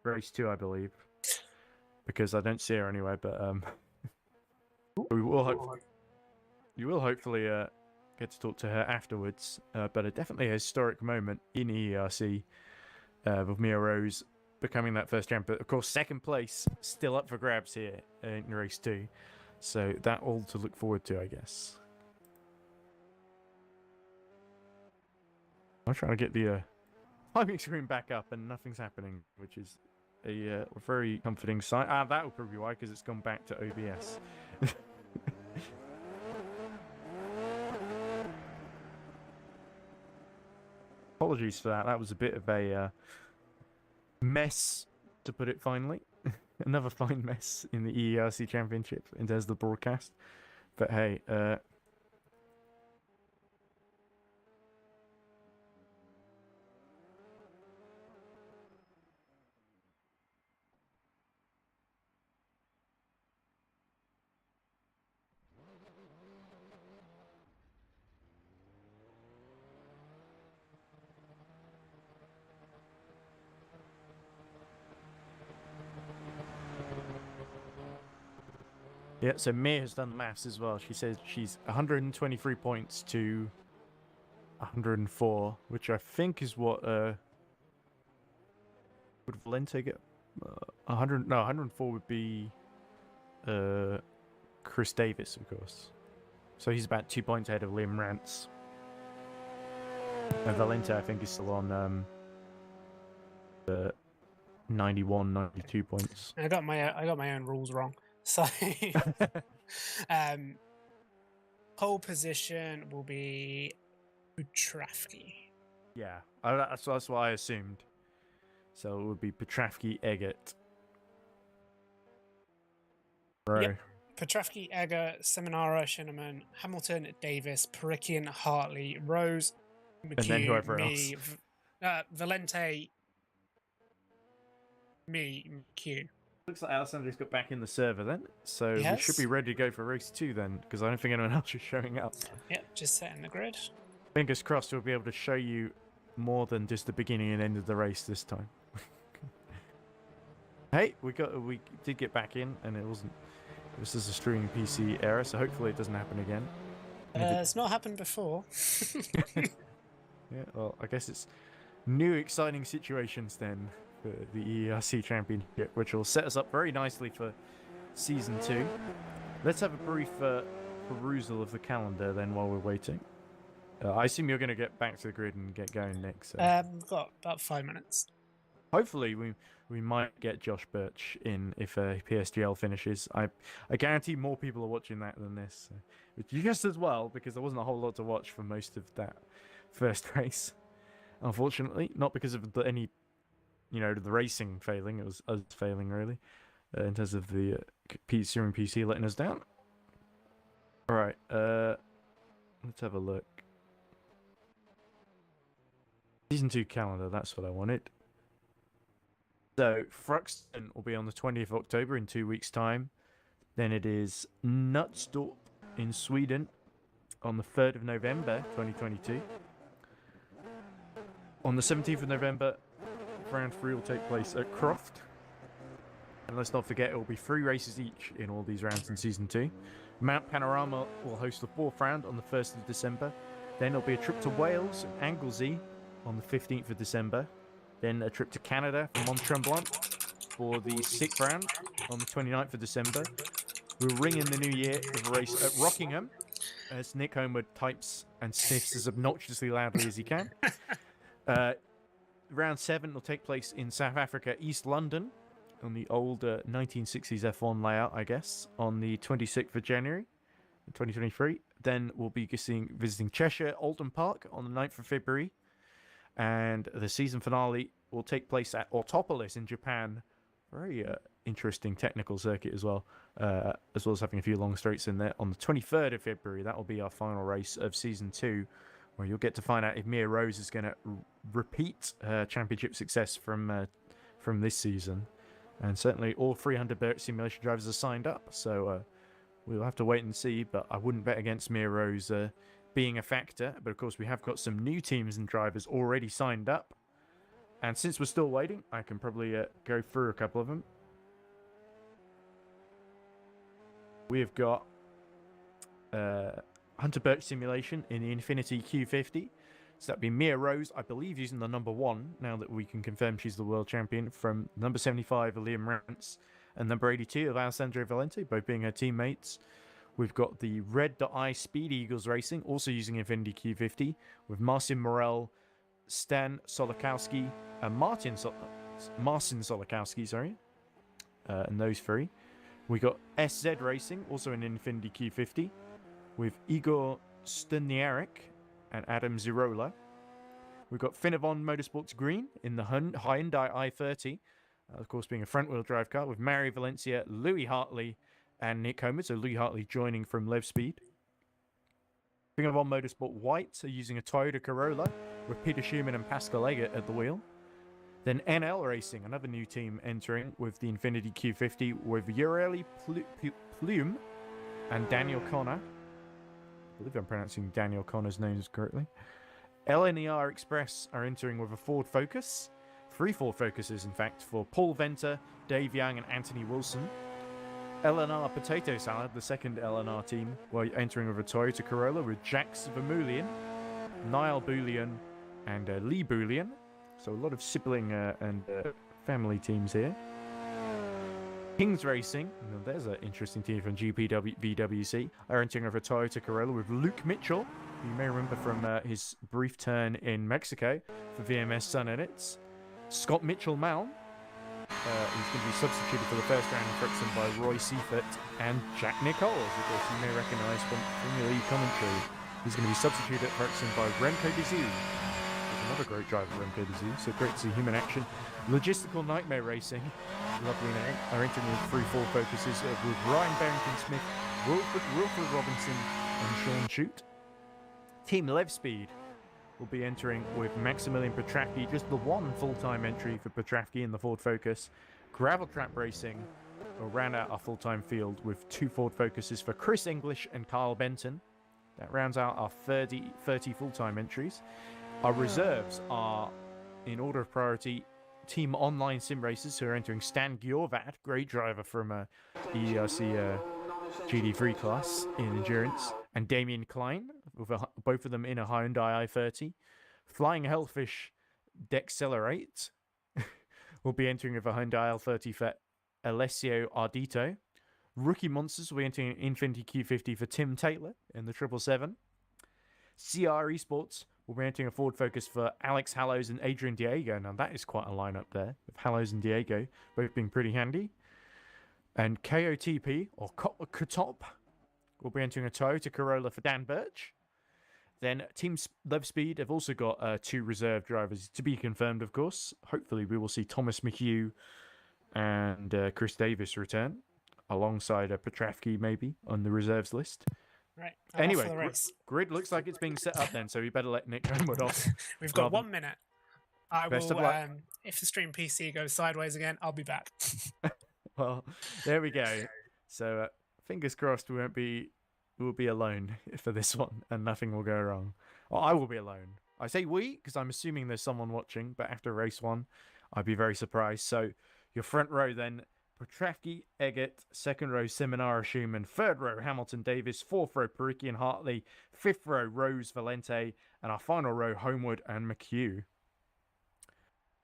race 2, I believe. because I don't see her anywhere. But we will hope you will hopefully get to talk to her afterwards. But definitely a historic moment in EERC with Mia Rose becoming that first champ. But of course, second place still up for grabs here in race 2. So that all to look forward to, I guess. I'm trying to get the timing screen back up and nothing's happening, which is a very comforting sign. That will probably be why, because it's gone back to OBS. Apologies for that. That was a bit of a mess, to put it finely. Another fine mess in the EERC Championship in terms of the broadcast. But hey, yeah, so Mia has done the maths as well. She says she's 123 points to 104, which I think is what would Valente get? 104 would be Chris Davis, of course. So he's about 2 points ahead of Liam Rance. And Valente, I think, is still on 91, 92 points. I got my own rules wrong. So, pole position will be Petravki. Yeah, that's what I assumed. So it would be Petravki, Eggert. Right. Yep. Petravki, Eggert, Seminara, Shinneman, Hamilton, Davis, Perikian, Hartley, Rose, McHugh, and then whoever me, else. Valente, me, McHugh. Looks like Alessandro's got back in the server then, so Yes. we should be ready to go for race 2 then, because I don't think anyone else is showing up. Yep, just setting the grid. Fingers crossed we'll be able to show you more than just the beginning and end of the race this time. Hey, we did get back in, and this is a streaming PC error, so hopefully it doesn't happen again. It's not happened before. Yeah, well, I guess it's new exciting situations then for the EERC Championship, which will set us up very nicely for Season 2. Let's have a brief perusal of the calendar then while we're waiting. I assume you're going to get back to the grid and get going next. So. We've got about 5 minutes. Hopefully we might get Josh Birch in if PSGL finishes. I guarantee more people are watching that than this. So. But you guys as well, because there wasn't a whole lot to watch for most of that first race. Unfortunately, not because of any... the racing failing. It was us failing, really, in terms of the Serum PC letting us down. All right, let's have a look. Season 2 calendar, that's what I wanted. So, Fruxton will be on the 20th of October in 2 weeks' time. Then it is Knutstorp in Sweden on the 3rd of November, 2022. On the 17th of November, Round 3 will take place at Croft. And let's not forget, it will be 3 races each in all these rounds in Season 2. Mount Panorama will host the 4th round on the 1st of December. Then it'll be a trip to Wales and Anglesey on the 15th of December. Then a trip to Canada from Mont-Tremblant for the 6th round on the 29th of December. We'll ring in the new year with a race at Rockingham as Nick Homewood types and sniffs as obnoxiously loudly as he can. Round 7 will take place in South Africa, East London, on the old 1960s F1 layout, I guess, on the 26th of January, 2023. Then we'll be visiting Cheshire, Alton Park, on the 9th of February. And the season finale will take place at Autopolis in Japan. Very interesting technical circuit as well as having a few long straights in there. On the 23rd of February, that will be our final race of Season 2, where you'll get to find out if Mia Rose is going to repeat her championship success from this season. And certainly all 300 simulation drivers are signed up, so we'll have to wait and see, but I wouldn't bet against Mia Rose being a factor. But of course, we have got some new teams and drivers already signed up. And since we're still waiting, I can probably go through a couple of them. We have got Hunter Birch Simulation in the Infinity Q50. So that'd be Mia Rose, I believe, using the number 1, now that we can confirm she's the world champion, from number 75 of Liam Rance and number 82 of Alessandro Valente, both being her teammates. We've got the Red.I Speed Eagles Racing, also using Infinity Q50, with Marcin Morel, Stan Solakowski, and Marcin Solakowski, sorry, and those 3. We got SZ Racing, also in Infinity Q50, with Igor Staniarek and Adam Zirola. We've got Finavon Motorsports Green in the Hyundai i30, of course being a front-wheel drive car, with Mary Valencia, Louis Hartley, and Nick Homer. So Louis Hartley joining from Lev Speed. Finavon Motorsport White are using a Toyota Corolla, with Peter Schumann and Pascal Eggert at the wheel. Then NL Racing, another new team entering with the Infinity Q50, with Ureli Plume and Daniel Connor. I believe I'm pronouncing Daniel Connor's names correctly. LNER Express are entering with a Ford Focus. 3 Ford Focuses, in fact, for Paul Venter, Dave Young, and Anthony Wilson. LNR Potato Salad, the second LNR team, were entering with a Toyota Corolla with Jax Vermeulen, Niall Boulian, and Lee Boulian. So a lot of sibling and family teams here. Kings Racing, there's an interesting team from GPVWC, are entering with a Toyota Corolla with Luke Mitchell, who you may remember from his brief turn in Mexico for VMS Sun Edits. Scott Mitchell-Malm, he's going to be substituted for the first round in Brixton by Roy Seifert, and Jack Nichols, of course you may recognise from Premier League commentary. He's going to be substituted at Brixton by Remco de Zoo. Another great driver, Remco de Zoo, so great to see him in action. Logistical Nightmare Racing, lovely name, are entering with 3 Ford Focuses with Ryan Barrington-Smith, Wilfred Robinson, and Sean Shute. Team Lev Speed will be entering with Maximilian Petravki, just the 1 full-time entry for Petravki in the Ford Focus. Gravel Trap Racing will round out our full-time field with 2 Ford Focuses for Chris English and Carl Benton. That rounds out our 30 full-time entries. Our reserves are, in order of priority, Team Online Sim Racers, who are entering Stan Gjorvad, great driver from EERC GD3 class in endurance, and Damien Klein, with both of them in a Hyundai i30. Flying Hellfish Dexcelerate will be entering with a Hyundai i30 for Alessio Ardito. Rookie Monsters will be entering Infinity Q50 for Tim Taylor in the 777. CR Esports will be entering a Ford Focus for Alex Hallows and Adrian Diego. Now that is quite a lineup there, with Hallows and Diego both being pretty handy. And KOTP, or Kotop, will be entering a Toyota Corolla for Dan Birch. Then Team Lev Speed have also got 2 reserve drivers to be confirmed, of course. Hopefully we will see Thomas McHugh and Chris Davis return, alongside Petravki maybe on the reserves list. Right. Anyway, grid looks like it's being set up then, so we better let Nick Homewood off. We've got 1 minute. I Best will, of luck. if the stream PC goes sideways again, I'll be back. Well, there we go. So fingers crossed we'll be alone for this one and nothing will go wrong. Well, I will be alone. I say we because I'm assuming there's someone watching, but after race 1, I'd be very surprised. So your front row then, Petravki, Eggert, 2nd row, Seminara, Schumann, 3rd row, Hamilton, Davis, 4th row, Pariki and Hartley, 5th row, Rose, Valente, and our final row, Homewood and McHugh.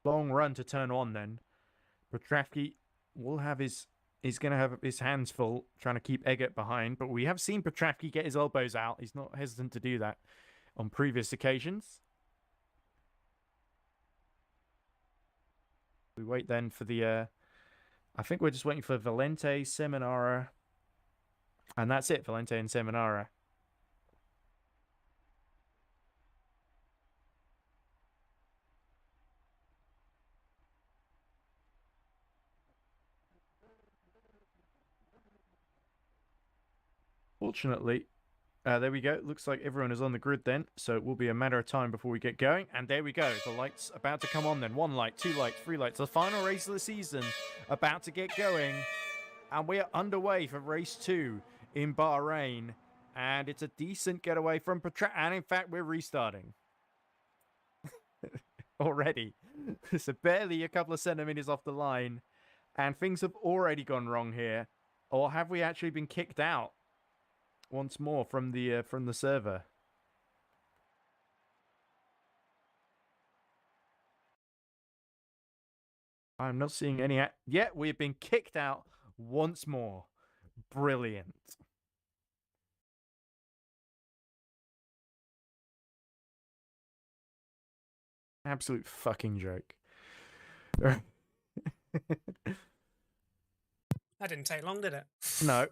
Long run to turn on then. Petravki will have he's going to have his hands full trying to keep Eggert behind, but we have seen Petravki get his elbows out. He's not hesitant to do that on previous occasions. We wait then for the I think we're just waiting for Valente, Seminara, and that's it, Valente and Seminara. Fortunately, there we go. Looks like everyone is on the grid then, so it will be a matter of time before we get going. And there we go. The lights about to come on then. 1 light, 2 lights, 3 lights. The final race of the season about to get going. And we are underway for race 2 in Bahrain. And it's a decent getaway from Petravki. And in fact, we're restarting. Already. So barely a couple of centimeters off the line. And things have already gone wrong here. or have we actually been kicked out once more from the server? I'm not seeing any. Yet we've been kicked out once more. Brilliant. Absolute fucking joke. That didn't take long, did it? No.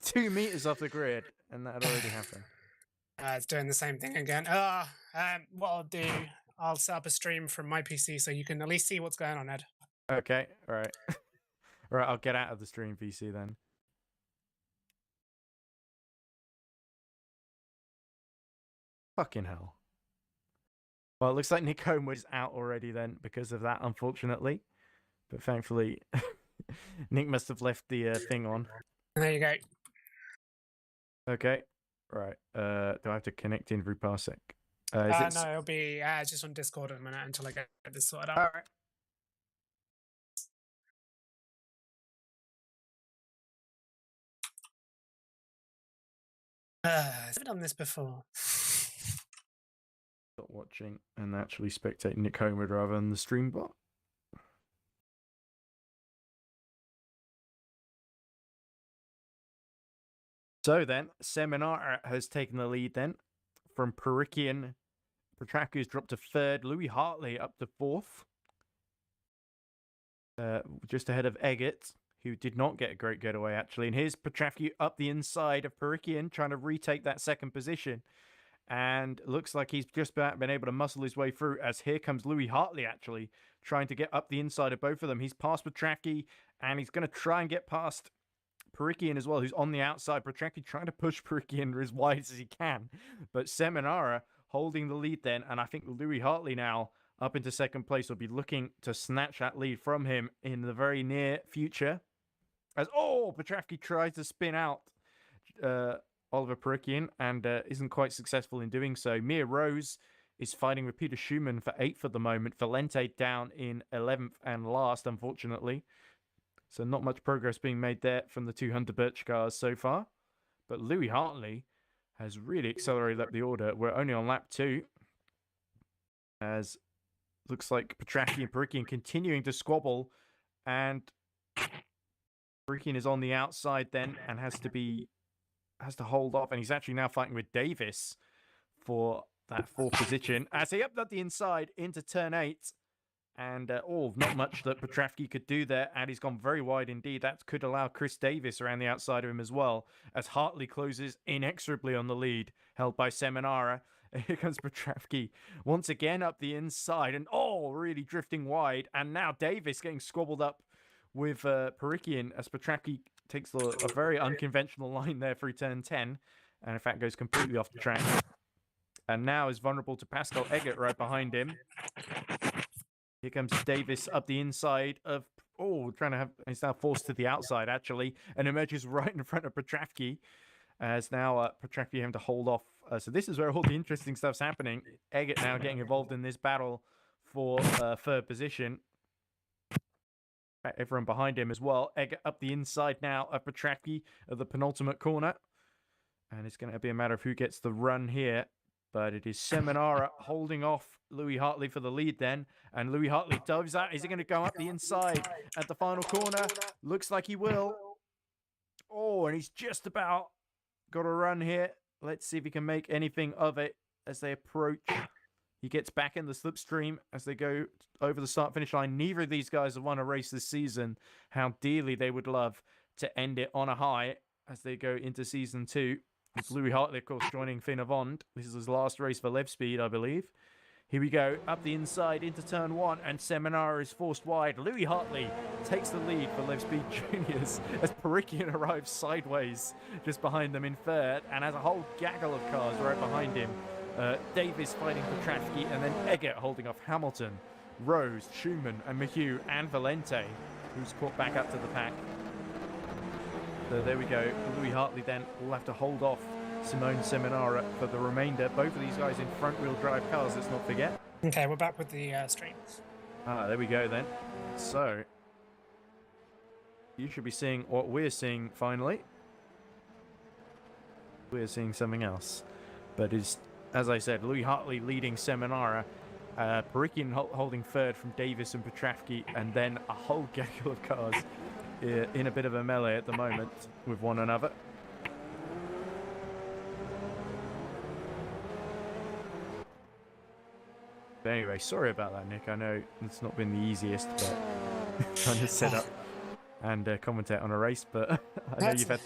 2 meters off the grid, and that had already happened. It's doing the same thing again. What I'll do, I'll set up a stream from my PC so you can at least see what's going on, Ed. Okay, all right. All right, I'll get out of the stream PC then. Fucking hell. Well, it looks like Nick Homewood is out already then because of that, unfortunately. But thankfully, Nick must have left the thing on. There you go. Okay, right. Do I have to connect in through Parsec? No, it'll be just on Discord at the minute until I get this sorted out. All right. I've never done this before. Stop watching and actually spectate Nick Homewood rather than the stream bot. So then, Seminara has taken the lead then from Perikian. Petraku's dropped to third. Louis Hartley up to fourth. Just ahead of Eggert, who did not get a great getaway, actually. And here's Petraku up the inside of Perikian, trying to retake that second position. And looks like he's just about been able to muscle his way through, as here comes Louis Hartley, actually, trying to get up the inside of both of them. He's past Petraku, and he's going to try and get past Perikian as well, who's on the outside. Petraku trying to push Perikian as wide as he can. But Seminara holding the lead then, and I think Louis Hartley now up into second place will be looking to snatch that lead from him in the very near future. As, Petraku tries to spin out Oliver Perikian and isn't quite successful in doing so. Mia Rose is fighting with Peter Schumann for 8th at the moment. Valente down in 11th and last, unfortunately. So not much progress being made there from the 200 Birch cars so far. But Louis Hartley has really accelerated up the order. We're only on lap 2. As looks like Petraku and Perikian continuing to squabble. And Perikian is on the outside then and has to hold off. And he's actually now fighting with Davis for that 4th position. As he upped up the inside into turn 8. And not much that Petraku could do there, and he's gone very wide indeed. That could allow Chris Davis around the outside of him as well, as Hartley closes inexorably on the lead, held by Seminara. Here comes Petraku once again up the inside, and really drifting wide. And now Davis getting squabbled up with Perikian, as Petraku takes a very unconventional line there through turn 10, and in fact goes completely off the track. And now is vulnerable to Pascal Eggert right behind him. Here comes Davis up the inside of... he's now forced to the outside, actually, and emerges right in front of Petraku, as now Petraku having to hold off. So this is where all the interesting stuff's happening. Eggert now getting involved in this battle for 3rd position. Everyone behind him as well. Eggert up the inside now of Petraku at the penultimate corner. And it's going to be a matter of who gets the run here. But it is Seminara holding off Louis Hartley for the lead then. And Louis Hartley dives out. Is he going to go up the inside at the final corner? Looks like he will. And he's just about got a run here. Let's see if he can make anything of it as they approach. He gets back in the slipstream as they go over the start-finish line. Neither of these guys have won a race this season. How dearly they would love to end it on a high as they go into season 2. With Louis Hartley, of course, joining Finn Avond. This is his last race for Lev Speed, I believe. Here we go, up the inside into turn 1, and Seminara is forced wide. Louis Hartley takes the lead for Lev Speed Juniors as Perikian arrives sideways just behind them in 3rd, and has a whole gaggle of cars right behind him. Davis fighting for Petraku, and then Eggert holding off Hamilton, Rose, Schumann, and Mahue, and Valente, who's caught back up to the pack. So there we go. Louis Hartley then will have to hold off Simone Seminara for the remainder. Both of these guys in front-wheel drive cars, let's not forget. Okay, we're back with the stream. There we go then. So, you should be seeing what we're seeing finally. We're seeing something else. But it's, as I said, Louis Hartley leading Seminara. Parikian holding third from Davis and Petravki, and then a whole gaggle of cars in a bit of a melee at the moment with one another. But anyway, sorry about that, Nick. I know it's not been the easiest, but trying to set up and commentate on a race, but I know you've had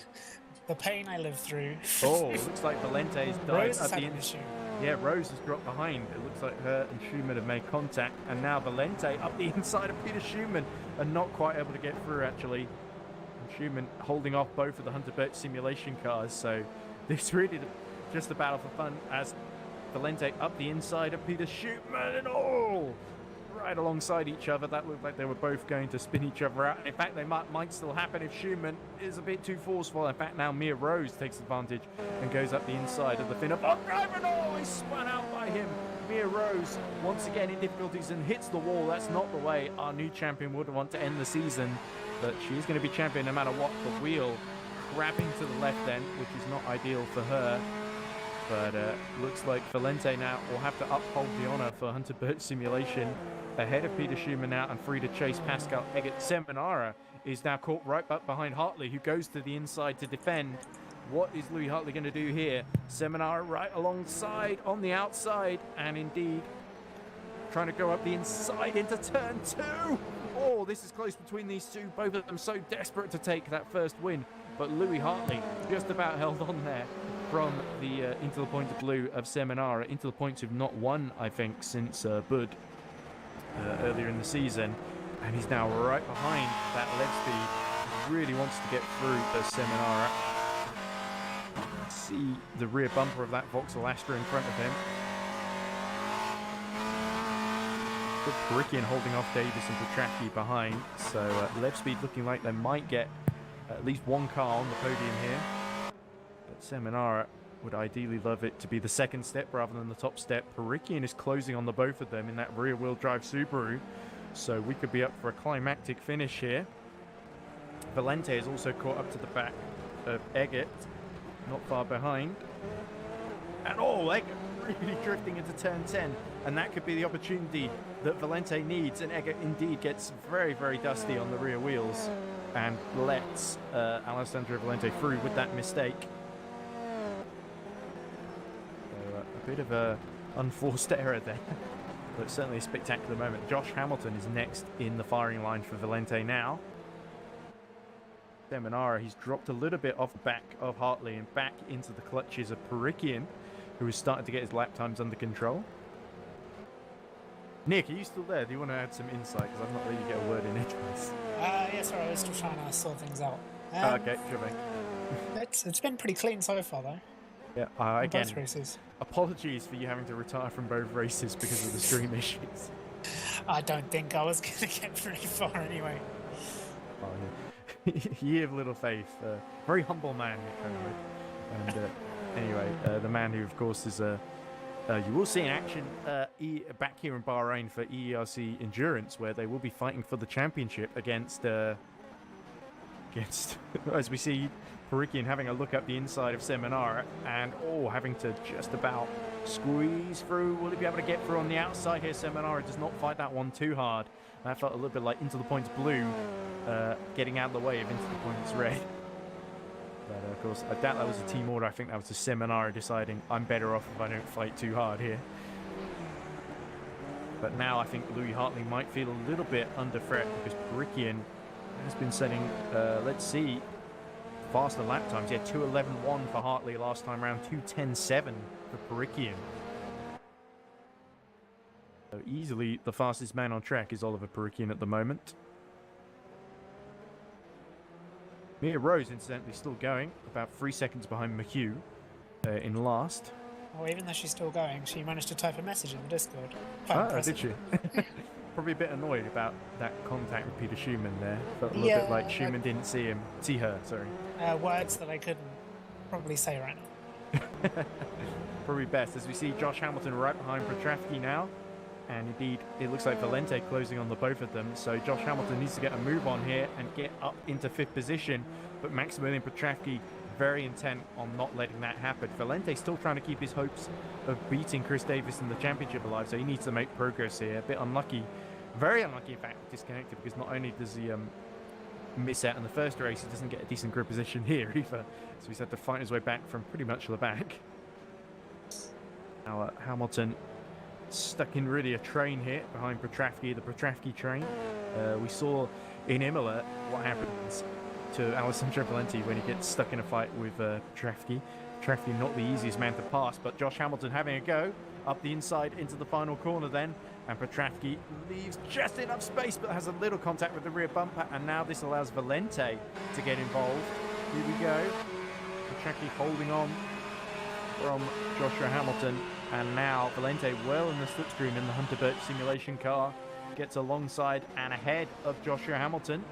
the pain I lived through. Oh, it looks like Valente's died Rose at the had an end. issue. Yeah, Rose has dropped behind. It looks like her and Schumann have made contact, and now Valente up the inside of Peter Schumann and not quite able to get through, actually. And Schumann holding off both of the Hunter Birch simulation cars, so this really just a battle for fun as Valente up the inside of Peter Schumann and all right alongside each other. That looked like they were both going to spin each other out. In fact, they might still happen if Schumann is a bit too forceful. In fact, now Mia Rose takes advantage and goes up the inside of the Finner. Oh, driver, no! He's spun out by him. Mia Rose once again in difficulties and hits the wall. That's not the way our new champion would want to end the season, but she's going to be champion no matter what. The wheel crabbing to the left then, which is not ideal for her. But looks like Valente now will have to uphold the honour for Hunter Birch simulation. Ahead of Peter Schumann now and free to chase Pascal Eggert. Seminara is now caught right up behind Hartley, who goes to the inside to defend. What is Louis Hartley going to do here? Seminara right alongside on the outside, and indeed trying to go up the inside into turn 2. Oh, this is close between these two. Both of them so desperate to take that first win, but Louis Hartley just about held on there from the into the point of blue of Seminara, into the points who've not won, I think, since Bud earlier in the season, and he's now right behind that lead speed. He really wants to get through the Seminara. See the rear bumper of that Vauxhall Astra in front of him. Good Parikian holding off Davis and Petravki behind, so lead speed looking like they might get at least one car on the podium here. But Seminara would ideally love it to be the second step rather than the top step. Parikian is closing on the both of them in that rear-wheel drive Subaru, so we could be up for a climactic finish here. Valente is also caught up to the back of Eggert, not far behind. And oh, Eggert really drifting into turn 10, and that could be the opportunity that Valente needs, and Eggert indeed gets very, very dusty on the rear wheels and lets Alessandro Valente through with that mistake. A bit of a unforced error there, but certainly a spectacular moment. Josh Hamilton is next in the firing line for Valente now. Seminara, he's dropped a little bit off the back of Hartley and back into the clutches of Parikian, who has started to get his lap times under control. Nick, are you still there? Do you want to add some insight? Because I've not really get a word in edgewise. Yeah, sorry, I was still trying to sort things out. Okay, sure mate. It's been pretty clean so far, though. Yeah, again, both races. Apologies for you having to retire from both races because of the stream issues. I don't think I was going to get very far anyway. Oh, yeah. You have little faith. Very humble man, Nick Conway. And anyway, the man who, of course, is you will see in action back here in Bahrain for EERC Endurance, where they will be fighting for the championship against as we see Parikian having a look up the inside of Seminara and having to just about squeeze through. Will he be able to get through on the outside here? Seminara does not fight that one too hard. That felt a little bit like Into the Points blue getting out of the way of Into the Points red. But of course, I doubt that was a team order. I think that was the Seminara deciding I'm better off if I don't fight too hard here. But now I think Louis Hartley might feel a little bit under threat because Parikian has been setting, let's see, faster lap times. Yeah, 2:11.1 for Hartley last time around, 2:10.7 for Parikian. So easily the fastest man on track is Oliver Parikian at the moment. Mia Rose, incidentally, still going, about 3 seconds behind McHugh in last. Well, even though she's still going, she managed to type a message in the Discord. Did she? Probably a bit annoyed about that contact with Peter Schumann there. Felt a little bit like Schumann didn't see her, sorry. Words that I couldn't probably say right now. Probably best, as we see Josh Hamilton right behind Petravki now. And indeed, it looks like Valente closing on the both of them. So Josh Hamilton needs to get a move on here and get up into 5th position. But Maximilian Petravki very intent on not letting that happen. Valente still trying to keep his hopes of beating Chris Davis in the championship alive. So he needs to make progress here. A bit unlucky. Very unlucky, in fact, disconnected, because not only does he miss out in the first race, he doesn't get a decent grid position here either. So he's had to fight his way back from pretty much the back. Now Hamilton stuck in really a train here behind Petravki, the Petravki train. We saw in Imola what happens to Alessandro Valenti when he gets stuck in a fight with Petravki. Petravki not the easiest man to pass, but Josh Hamilton having a go up the inside into the final corner then, and Petravki leaves just enough space but has a little contact with the rear bumper, and now this allows Valente to get involved. Here we go. Petravki holding on from Joshua Hamilton, and now Valente well in the slipstream in the Hunter Birch simulation car, gets alongside and ahead of Joshua Hamilton.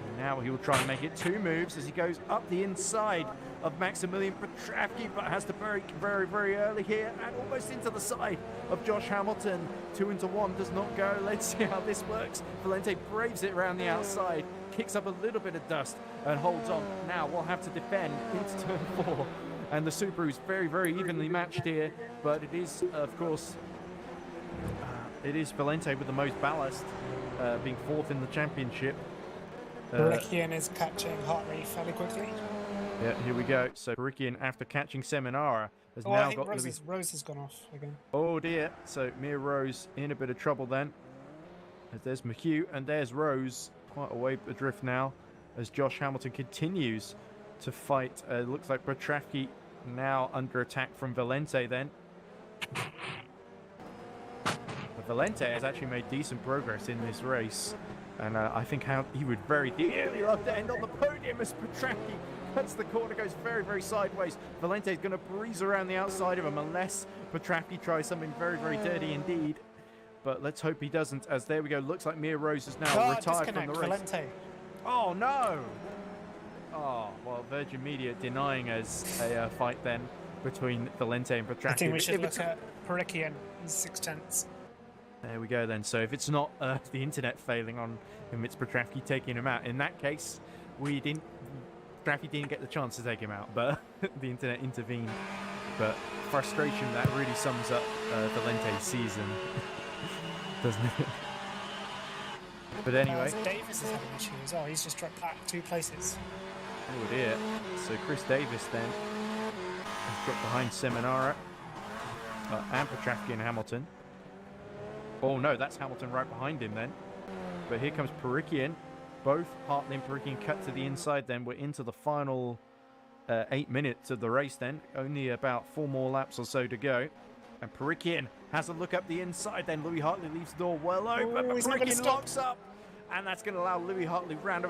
And now he will try and make it 2 moves as he goes up the inside of Maximilian Petravki, but has to brake very, very early here and almost into the side of Josh Hamilton. 2 into 1 does not go. Let's see how this works. Valente braves it around the outside, kicks up a little bit of dust and holds on. Now we'll have to defend into turn 4. And the Subaru's very, very evenly matched here, but it is, of course, it is Valente with the most ballast, being 4th in the championship. Barikian is catching Hartley fairly quickly. Yeah, here we go. So Barikian, after catching Seminara, has I now think got Rose has gone off again. Oh dear. So Mia Rose in a bit of trouble then. As there's McHugh and there's Rose, quite a way adrift now, as Josh Hamilton continues to fight. Looks like Petravki now under attack from Valente then. But Valente has actually made decent progress in this race, and I think how he would very dearly love to end on the podium as Petravki cuts the corner, goes very, very sideways. Valente is going to breeze around the outside of him unless Petravki tries something very, very dirty indeed. But let's hope he doesn't, as there we go. Looks like Mia Rose is now retired from the race. Valente. Oh no! Oh, well, Virgin Media denying us a fight then between Valente and Petravki. I think we should look at Barikian. He's 6/10. There we go then. So if it's not the internet failing on him, it's Petravki taking him out. In that case, Petravki didn't get the chance to take him out, but the internet intervened. But frustration, that really sums up Valente's season, doesn't it? But anyway. Davis is having issues. Oh, he's just dropped back 2 places. Oh dear. So Chris Davis then has dropped behind Seminara and Petravki and Hamilton. Oh no, that's Hamilton right behind him then. But here comes Barikian. Both Hartley and Barikian cut to the inside then. We're into the final 8 minutes of the race then. Only about 4 more laps or so to go. And Barikian has a look up the inside then. Louis Hartley leaves the door well open, but Barikian locks up. And that's going to allow Louis Hartley round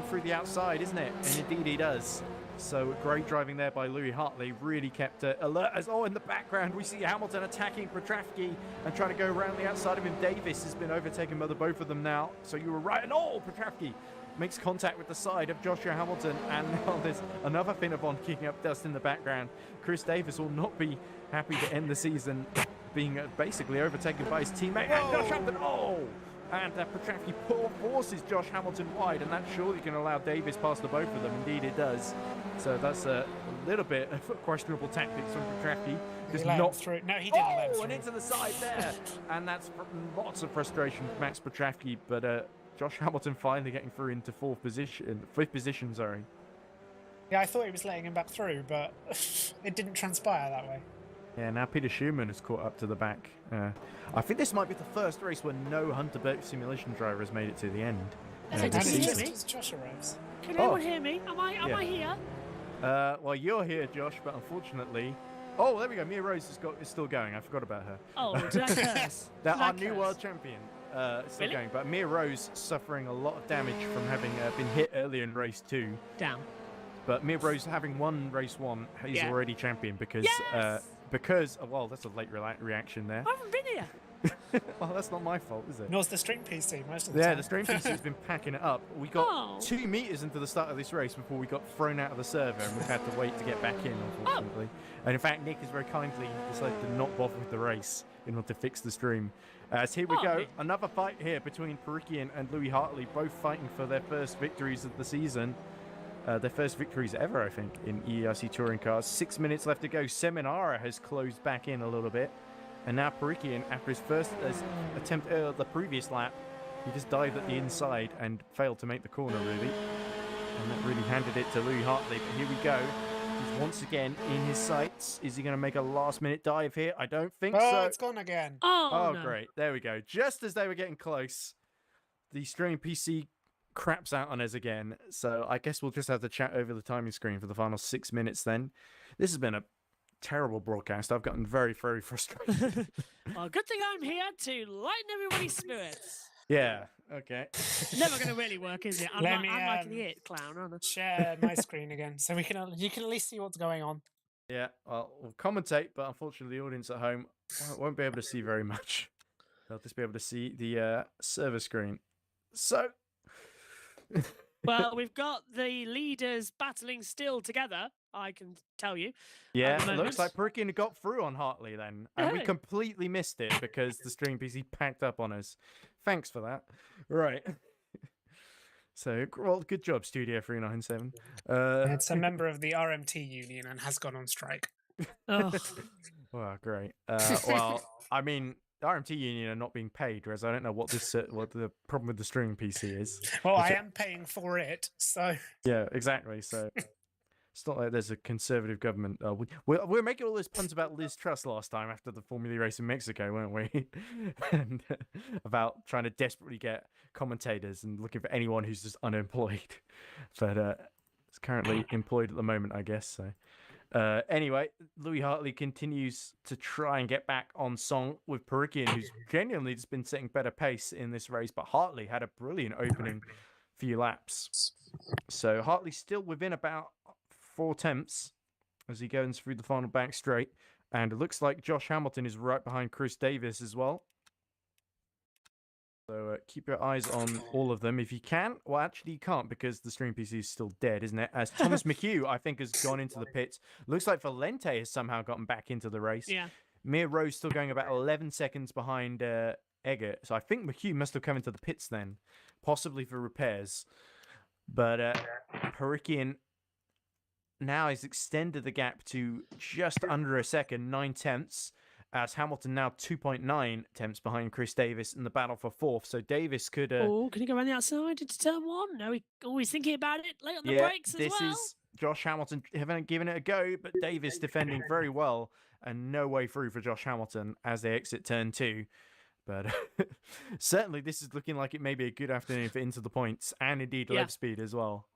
through the outside, isn't it? And indeed he does. So great driving there by Louis Hartley. Really kept alert. As in the background we see Hamilton attacking Petravki and trying to go around the outside of him. Davis has been overtaken by both of them now. So you were right. And Petravki makes contact with the side of Joshua Hamilton. And now there's another Finnerbond kicking up dust in the background. Chris Davis will not be happy to end the season being basically overtaken by his teammate. And Josh Hamilton, and Petravki forces Josh Hamilton wide, and that surely can allow Davis past the both of them. Indeed it does. So that's a little bit of questionable tactics from Petravki. He let him through. No, he didn't let him through. And into the side there. And that's lots of frustration for Max Petravki, but Josh Hamilton finally getting through into 5th position, sorry. Yeah, I thought he was letting him back through, but it didn't transpire that way. Yeah, now Peter Schumann has caught up to the back. I think this might be the first race where no Hunter Birch simulation driver has made it to the end. And this it's season. just Josh arrives. Can anyone hear me? Am I here? Well, you're here, Josh, but unfortunately... Oh, there we go. Mia Rose is still going. I forgot about her. Oh, did I curse? Our new world champion still going. But Mia Rose suffering a lot of damage from having been hit earlier in race 2. Damn. But Mia Rose having won race 1, he's already champion because... Yes! Because, well, that's a late reaction there. I haven't been here. Well, that's not my fault, is it? Nor's the string PC most of the Yeah, time. the string PC's been packing it up. We got Oh. 2 meters into the start of this race before we got thrown out of the server, and we've had to wait to get back in, unfortunately. And in fact, Nick has very kindly decided to not bother with the race in order to fix the stream. As here we Oh, go, Nick. another fight here between Perikian and Louis Hartley, both fighting for their first victories of the season. Their first victories ever, I think, in EERC Touring Cars. 6 minutes left to go. Seminara has closed back in a little bit. And now Perikian, after his first attempt the previous lap, he just dived at the inside and failed to make the corner, really. And that really handed it to Louis Hartley. But here we go. He's once again in his sights. Is he going to make a last-minute dive here? I don't think Oh, so. it's gone again. Oh, no. Great. There we go. Just as they were getting close, the stream PC craps out on us again. So I guess we'll just have to chat over the timing screen for the final 6 minutes then. This has been a terrible broadcast. I've gotten very, very frustrated. Well, good thing I'm here to lighten everybody's spirits. Yeah, okay. Never going to really work, is it? I'm Let like, me, I'm like the it clown, aren't I? Share my screen again, so you can at least see what's going on. Yeah, well, we'll commentate, but unfortunately the audience at home won't be able to see very much. They'll just be able to see the server screen. So... Well, we've got the leaders battling still together, I can tell you. Yeah, the it looks moment. like Perikian got through on Hartley then. And we Hey. completely missed it because the stream PC packed up on us. Thanks for that. Right. So, well, good job, Studio 397. It's a member of the RMT union and has gone on strike. Oh, Well, great. Well, I mean, the RMT union are not being paid, whereas I don't know what this what the problem with the streaming PC is. Well, I Which- am paying for it, so Yeah, exactly. So it's not like there's a conservative government. We were making all those puns about Liz Truss last time after the Formula race in Mexico, weren't we? And about trying to desperately get commentators and looking for anyone who's just unemployed. But it's currently employed at the moment, I guess. So. Anyway, Louis Hartley continues to try and get back on song with Perikian, who's genuinely just been setting better pace in this race. But Hartley had a brilliant opening few laps. So Hartley's still within about 4 tenths as he goes through the final back straight. And it looks like Josh Hamilton is right behind Chris Davis as well. So keep your eyes on all of them if you can. Well, actually, you can't because the stream PC is still dead, isn't it? As Thomas McHugh, I think, has gone into the pits. Looks like Valente has somehow gotten back into the race. yeah. Mir Rose still going about 11 seconds behind Eggert. So I think McHugh must have come into the pits then, possibly for repairs. But Perikian now has extended the gap to just under a second, 9 tenths. As Hamilton now 2.9 tenths behind Chris Davis in the battle for 4th. So Davis could... Oh, can he go around the outside into turn 1? No, he's thinking about it. Late on the brakes as this well. is Josh Hamilton haven't given it a go, but Davis defending very well and no way through for Josh Hamilton as they exit turn 2. But certainly this is looking like it may be a good afternoon for Into the Points and indeed Yeah. Lev Speed as well.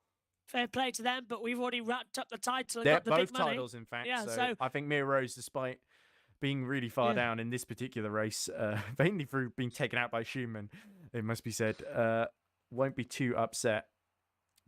Fair play to them, but we've already wrapped up the title and They're got the both big money. titles, in fact. Yeah, so, so- I think Mir Rose, despite being really far down in this particular race, mainly through being taken out by Schumann, it must be said, won't be too upset.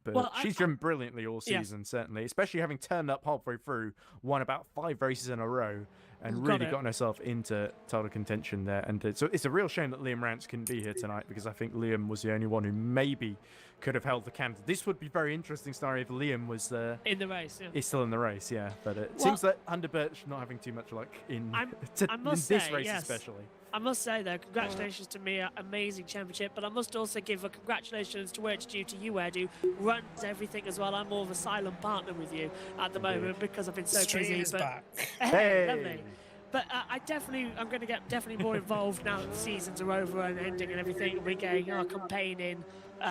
But Well, she's driven brilliantly all Yeah. season, certainly, especially having turned up halfway through, won about 5 races in a row, and Got really it. gotten herself into title contention there. And so it's a real shame that Liam Rance couldn't be here tonight, because I think Liam was the only one who maybe could have held the candle. This would be a very interesting scenario if Liam was In the race, yeah. is still in the race, yeah. But it Well- seems that Underbirch not having too much luck in, I in must this say, race yes. especially. I must say, though, congratulations to Mia, amazing championship, but I must also give a congratulations to where it's due to you, Ed, who runs everything as well. I'm more of a silent partner with you at the Indeed. moment because I've been so stream busy. is But back. hey, lovely. But I'm going to get definitely more involved now that the seasons are over and ending and everything. We're getting our campaign in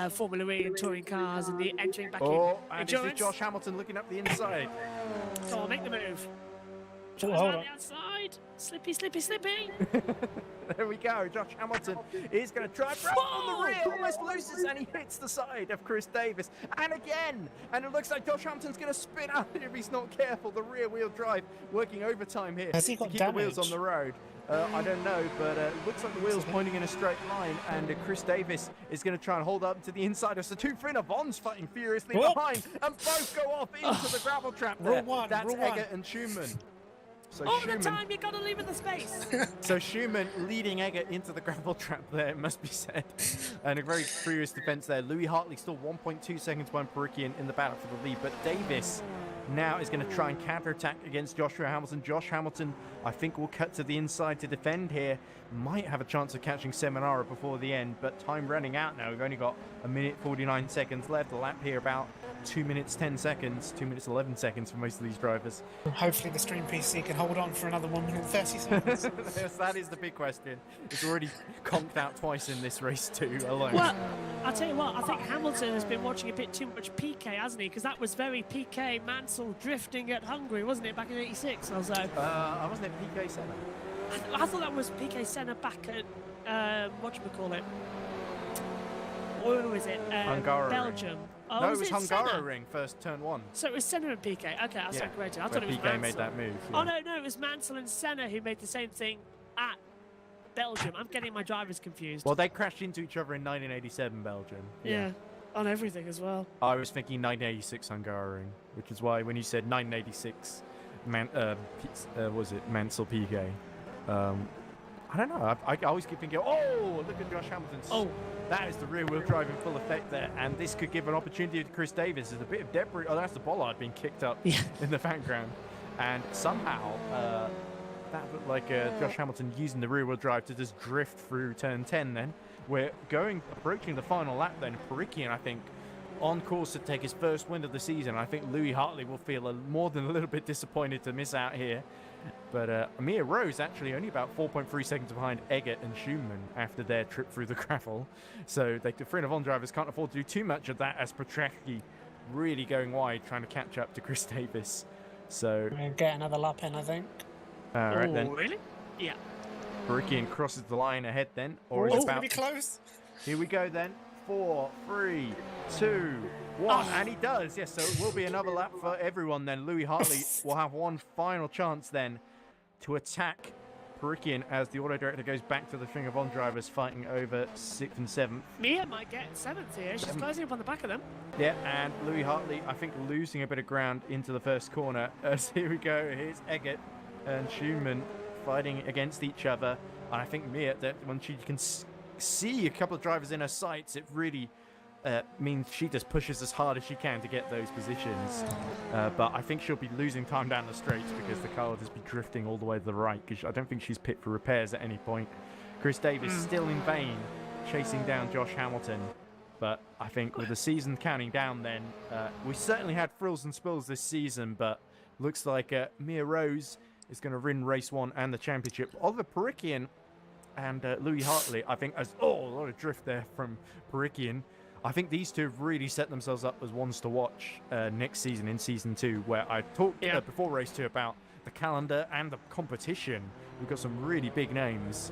Formula E and touring cars and the entering back Oh, in and this is endurance. Josh Hamilton looking up the inside. Come on, make the move. Oh, Tries hold around on. the outside. Slippy, slippy, slippy. There we go. Josh Hamilton is going to try from the Whoa! rear, almost loses, and he hits the side of Chris Davis. And again, and it looks like Josh Hamilton's going to spin out if he's not careful. The rear wheel drive working overtime here Has he to got keep the wheels on damage? the road. I don't know, but it looks like the wheel's pointing in a straight line, and Chris Davis is going to try and hold up to the inside of Satufrina. Von's fighting furiously Whoop! behind, and both go off into the gravel trap there. Rule one, That's rule one. Eggert and Schumann. So All the Schumann, time, you gotta leave in the space. so Schumann leading Eggert into the gravel trap there, it must be said. And a very furious defense there. Louis Hartley still 1.2 seconds behind Perikian in the battle for the lead, but Davis now is going to try and counter-attack against Joshua Hamilton. Josh Hamilton, I think, will cut to the inside to defend here. Might have a chance of catching Seminara before the end, but time running out now. We've only got 1:49 seconds left. A lap here about 2 minutes 10 seconds, 2 minutes 11 seconds for most of these drivers. Hopefully the stream PC can hold on for another 1 minute 30 seconds. Yes, that is the big question. It's already conked out twice in this race too, alone. Well, I'll tell you what, I think Hamilton has been watching a bit too much PK, hasn't he? Because that was very PK Mansell drifting at Hungary, wasn't it, back in '86 or so? Wasn't it PK Senna? I thought that was PK Senna back at, whatchamacallit? Where was it? Hungaroring. Belgium. Oh, No, it was Senna? Hungaroring first turn one. So it was Senna and PK. Okay, I stand corrected. I where thought it was PK Mansell. made that move. Oh, no, it was Mansell and Senna who made the same thing at Belgium. I'm getting my drivers confused. Well, they crashed into each other in 1987 Belgium. Yeah, on everything as well. I was thinking 1986 Hungaroring, which is why when you said 1986, was it Mansell PK? I don't know. I always keep thinking, oh, look at Josh Hamilton's. Oh. That is the rear-wheel drive in full effect there, and this could give an opportunity to Chris Davis. There's a bit of debris. Oh, that's the bollard being kicked up in the background, and somehow that looked like Josh Hamilton using the rear-wheel drive to just drift through turn 10. Then we're approaching the final lap. Then Perikian, I think, on course to take his first win of the season. I think Louis Hartley will feel more than a little bit disappointed to miss out here. But Amir Rose actually only about 4.3 seconds behind Eggert and Schumann after their trip through the gravel. So the Free Navon drivers can't afford to do too much of that, as Petracki really going wide trying to catch up to Chris Davis. So We'll get another lap in, I think. right then, Really? Yeah. Perikian crosses the line ahead then, Oh, or is it's going about. to be close. Here we go then. 4, 3, 2, 1, and he does. Yes, so it will be another lap for everyone then. Louis Hartley will have one final chance then to attack Perikian as the auto director goes back to the Ring of On drivers fighting over 6th and 7th. Mia might get 7th here. She's closing up on the back of them. Yeah, and Louis Hartley, I think, losing a bit of ground into the first corner. So here we go. Here's Eggert and Schumann fighting against each other. And I think Mia, that when she can see a couple of drivers in her sights, it really means she just pushes as hard as she can to get those positions. But I think she'll be losing time down the straights because the car will just be drifting all the way to the right, because I don't think she's pit for repairs at any point. Chris Davis still in vain chasing down Josh Hamilton. But I think with the season counting down then, we certainly had frills and spills this season, but looks like Mia Rose is going to win race 1 and the championship. Oliver Perikian and Louis Hartley, I think, a lot of drift there from Perikian. I think these two have really set themselves up as ones to watch next season in Season 2, where I talked before Race 2 about the calendar and the competition. We've got some really big names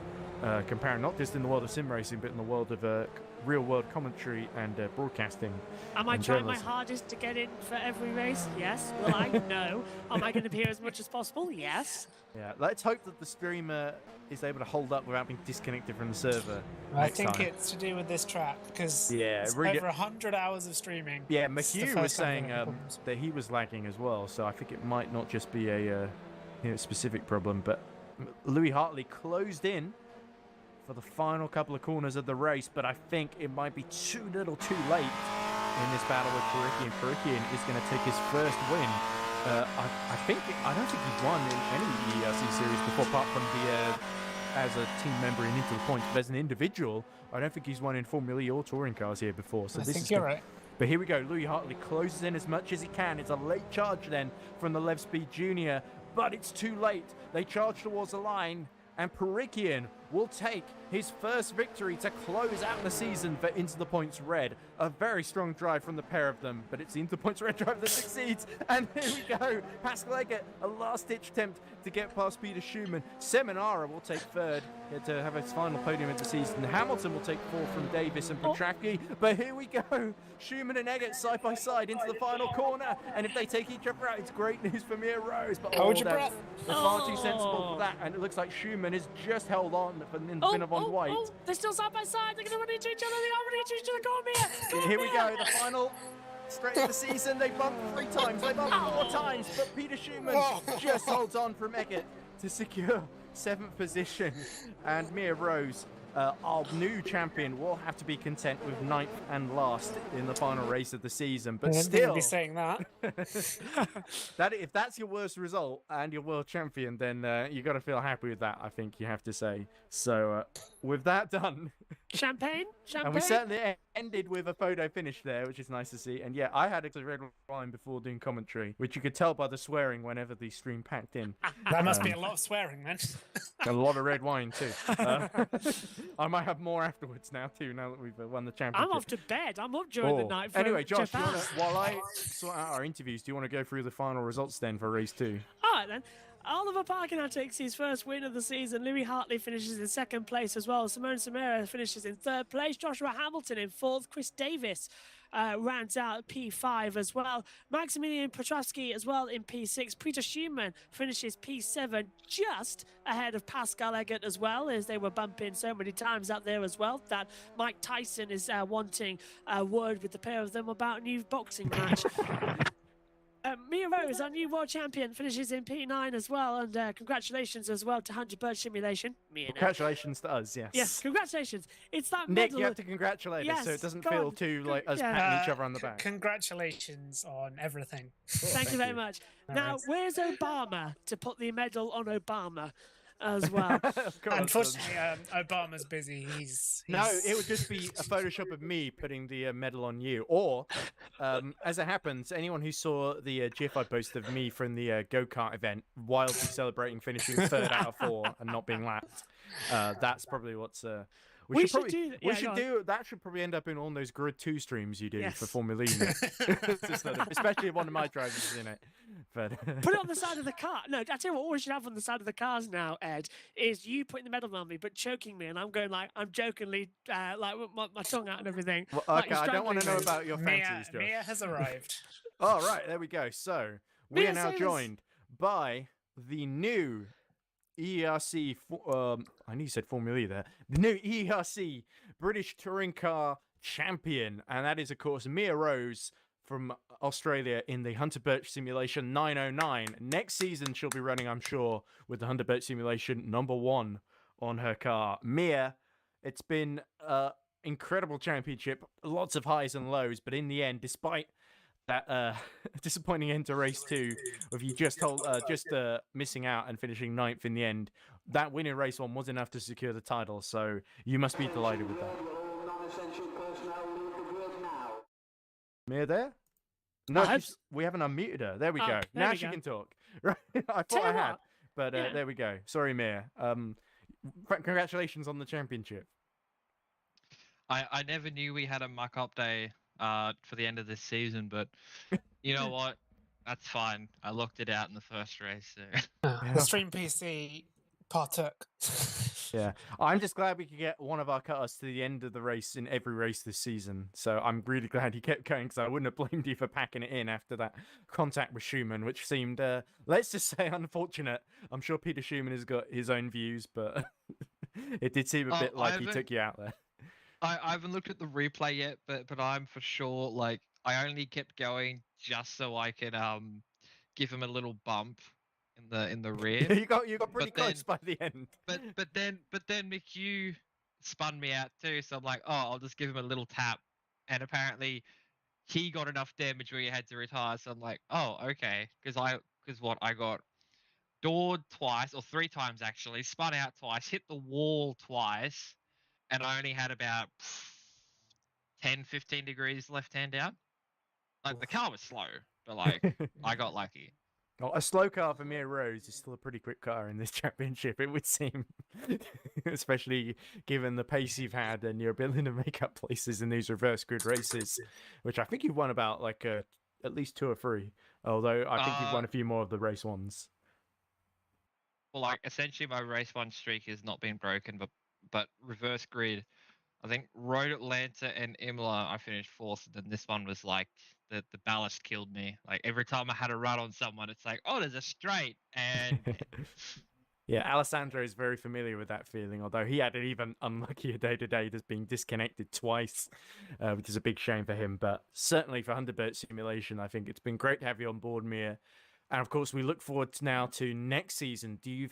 comparing not just in the world of sim racing, but in the world of real-world commentary and broadcasting. Am I and trying my journalism. hardest to get in for every race? Yes. Will I? No. Am I going to be here as much as possible? Yes. Yeah, let's hope that the streamer is able to hold up without being disconnected from the server. I next think time. it's to do with this track, because Yeah, it's really- over 100 hours of streaming. Yeah, It's the McHugh first was time saying we've had problems. that he was lagging as well, so I think it might not just be a specific problem. But Louis Hartley closed in for the final couple of corners of the race, but I think it might be too little too late in this battle with Perikian. Perikian is going to take his first win. I don't think he's won in any EERC series before, apart from the as a team member in Into the Points. But as an individual, I don't think he's won in Formula E or touring cars here before. So I this think is you're right. But here we go. Louis Hartley closes in as much as he can. It's a late charge then from the Lev Speed Junior, but it's too late. They charge towards the line, and Perikian will take his first victory to close out the season for Into the Points Red. A very strong drive from the pair of them, but it's the Into the Points Red drive that succeeds. And here we go. Pascal Eggert, a last-ditch attempt to get past Peter Schumann. Seminara will take third to have his final podium of the season. Hamilton will take fourth from Davis and Petracki. But here we go. Schumann and Eggert side by side into the final corner. And if they take each other out, it's great news for Mia Rose. But Hold your they're- breath. They're far too sensible for that. And it looks like Schumann has just held on for the Vinavon White. They're still side by side. They're going to run into each other. They are running into each other. Go on, Mia. Go on, Here we Mia. go, the final straight in the season. They bumped 3 times, they bumped 4 times, but Peter Schumann just holds on from Eggert to secure 7th position. And Mia Rose, our new champion, will have to be content with 9th and last in the final race of the season. But still, be saying that. if that's your worst result and you're world champion, then you got to feel happy with that, I think you have to say. So with that done, Champagne? and we certainly ended with a photo finish there, which is nice to see. And yeah, I had a red wine before doing commentary, which you could tell by the swearing whenever the stream packed in. That must be a lot of swearing, then. A lot of red wine too. I might have more afterwards now too, now that we've won the championship. I'm off to bed. I'm up during the night for Anyway, Josh, Japan. while I sort out our interviews, do you want to go through the final results then for race 2? All right, then. Oliver Parker takes his first win of the season. Louis Hartley finishes in 2nd place as well. Simone Samira finishes in 3rd place. Joshua Hamilton in 4th. Chris Davis rounds out P5 as well. Maximilian Petrovsky as well in P6. Peter Schumann finishes P7, just ahead of Pascal Eggert as well, as they were bumping so many times out there as well that Mike Tyson is wanting a word with the pair of them about a new boxing match. Mia Rose, our new world champion, finishes in P9 as well, and congratulations as well to Hunter Bird Simulation. Congratulations to us, yes. Yes, congratulations. It's that Nick, medal. you have to congratulate us so it doesn't feel too like us patting each other on the back. Congratulations on everything. Thank you very much. Now, where's Obama to put the medal on Obama as well? Unfortunately, Obama's busy. He's No, it would just be a Photoshop of me putting the medal on you. Or, as it happens, anyone who saw the GIF I posted of me from the go-kart event, wildly celebrating finishing 3rd out of 4 and not being lapped, that's probably what's... We should do that. Should probably end up in all those Grid 2 streams you do for Formula E, especially if one of my drivers is in it. But put it on the side of the car. No, I tell you what we should have on the side of the cars now, Ed, is you putting the medal on me, but choking me, and I'm going like I'm jokingly like with my tongue out and everything. Well, like okay, I don't want to know about your fancies, Josh. Mia has arrived. All right, there we go. So we Mia are now says- joined by the new EERC, I knew you said Formula E there. The new EERC British Touring Car Champion, and that is, of course, Mia Rose from Australia in the Hunter Birch Simulation 909. Next season, she'll be running, I'm sure, with the Hunter Birch Simulation #1 on her car. Mia, it's been an incredible championship, lots of highs and lows, but in the end, despite that disappointing end to race 2 with you just missing out and finishing 9th in the end, that win in race 1 was enough to secure the title, so you must be delighted with that. Mia there? No, we haven't unmuted her. There we go. Now she can talk. Right? I thought I had, but there we go. Sorry, Mia. Congratulations on the championship. I never knew we had a muck-up day for the end of this season, but you know what? That's fine. I looked it out in the first race. So. The Stream PC partook. Yeah, I'm just glad we could get one of our cutters to the end of the race in every race this season. So I'm really glad you kept going, because I wouldn't have blamed you for packing it in after that contact with Schumann, which seemed, let's just say, unfortunate. I'm sure Peter Schumann has got his own views, but it did seem a bit like he took you out there. I haven't looked at the replay yet, but I'm for sure, like, I only kept going just so I could give him a little bump in the rear. you got pretty close by the end. But then McHugh spun me out too, so I'm like, oh, I'll just give him a little tap, and apparently he got enough damage where he had to retire. So I'm like, oh, okay, because I got doored twice or 3 times actually, spun out twice, hit the wall twice, and I only had about 10-15 degrees left hand down. Like, the car was slow, but like I got lucky. Well, a slow car for Mia Rose is still a pretty quick car in this championship, it would seem. Especially given the pace you've had and your ability to make up places in these reverse grid races, which I think you've won about like at least 2 or 3. Although I think you've won a few more of the race 1s. Well, like, essentially my race 1 streak has not been broken, but reverse grid, I think Road Atlanta and Imola I finished 4th, and then this one was like the ballast killed me. Like, every time I had a run on someone, it's like, oh, there's a straight, and Yeah, Alessandro is very familiar with that feeling, although he had an even unluckier day today, just being disconnected twice, which is a big shame for him. But certainly for Thunderbird Simulation, I think it's been great to have you on board, Mia. And of course, we look forward now to next season. Do you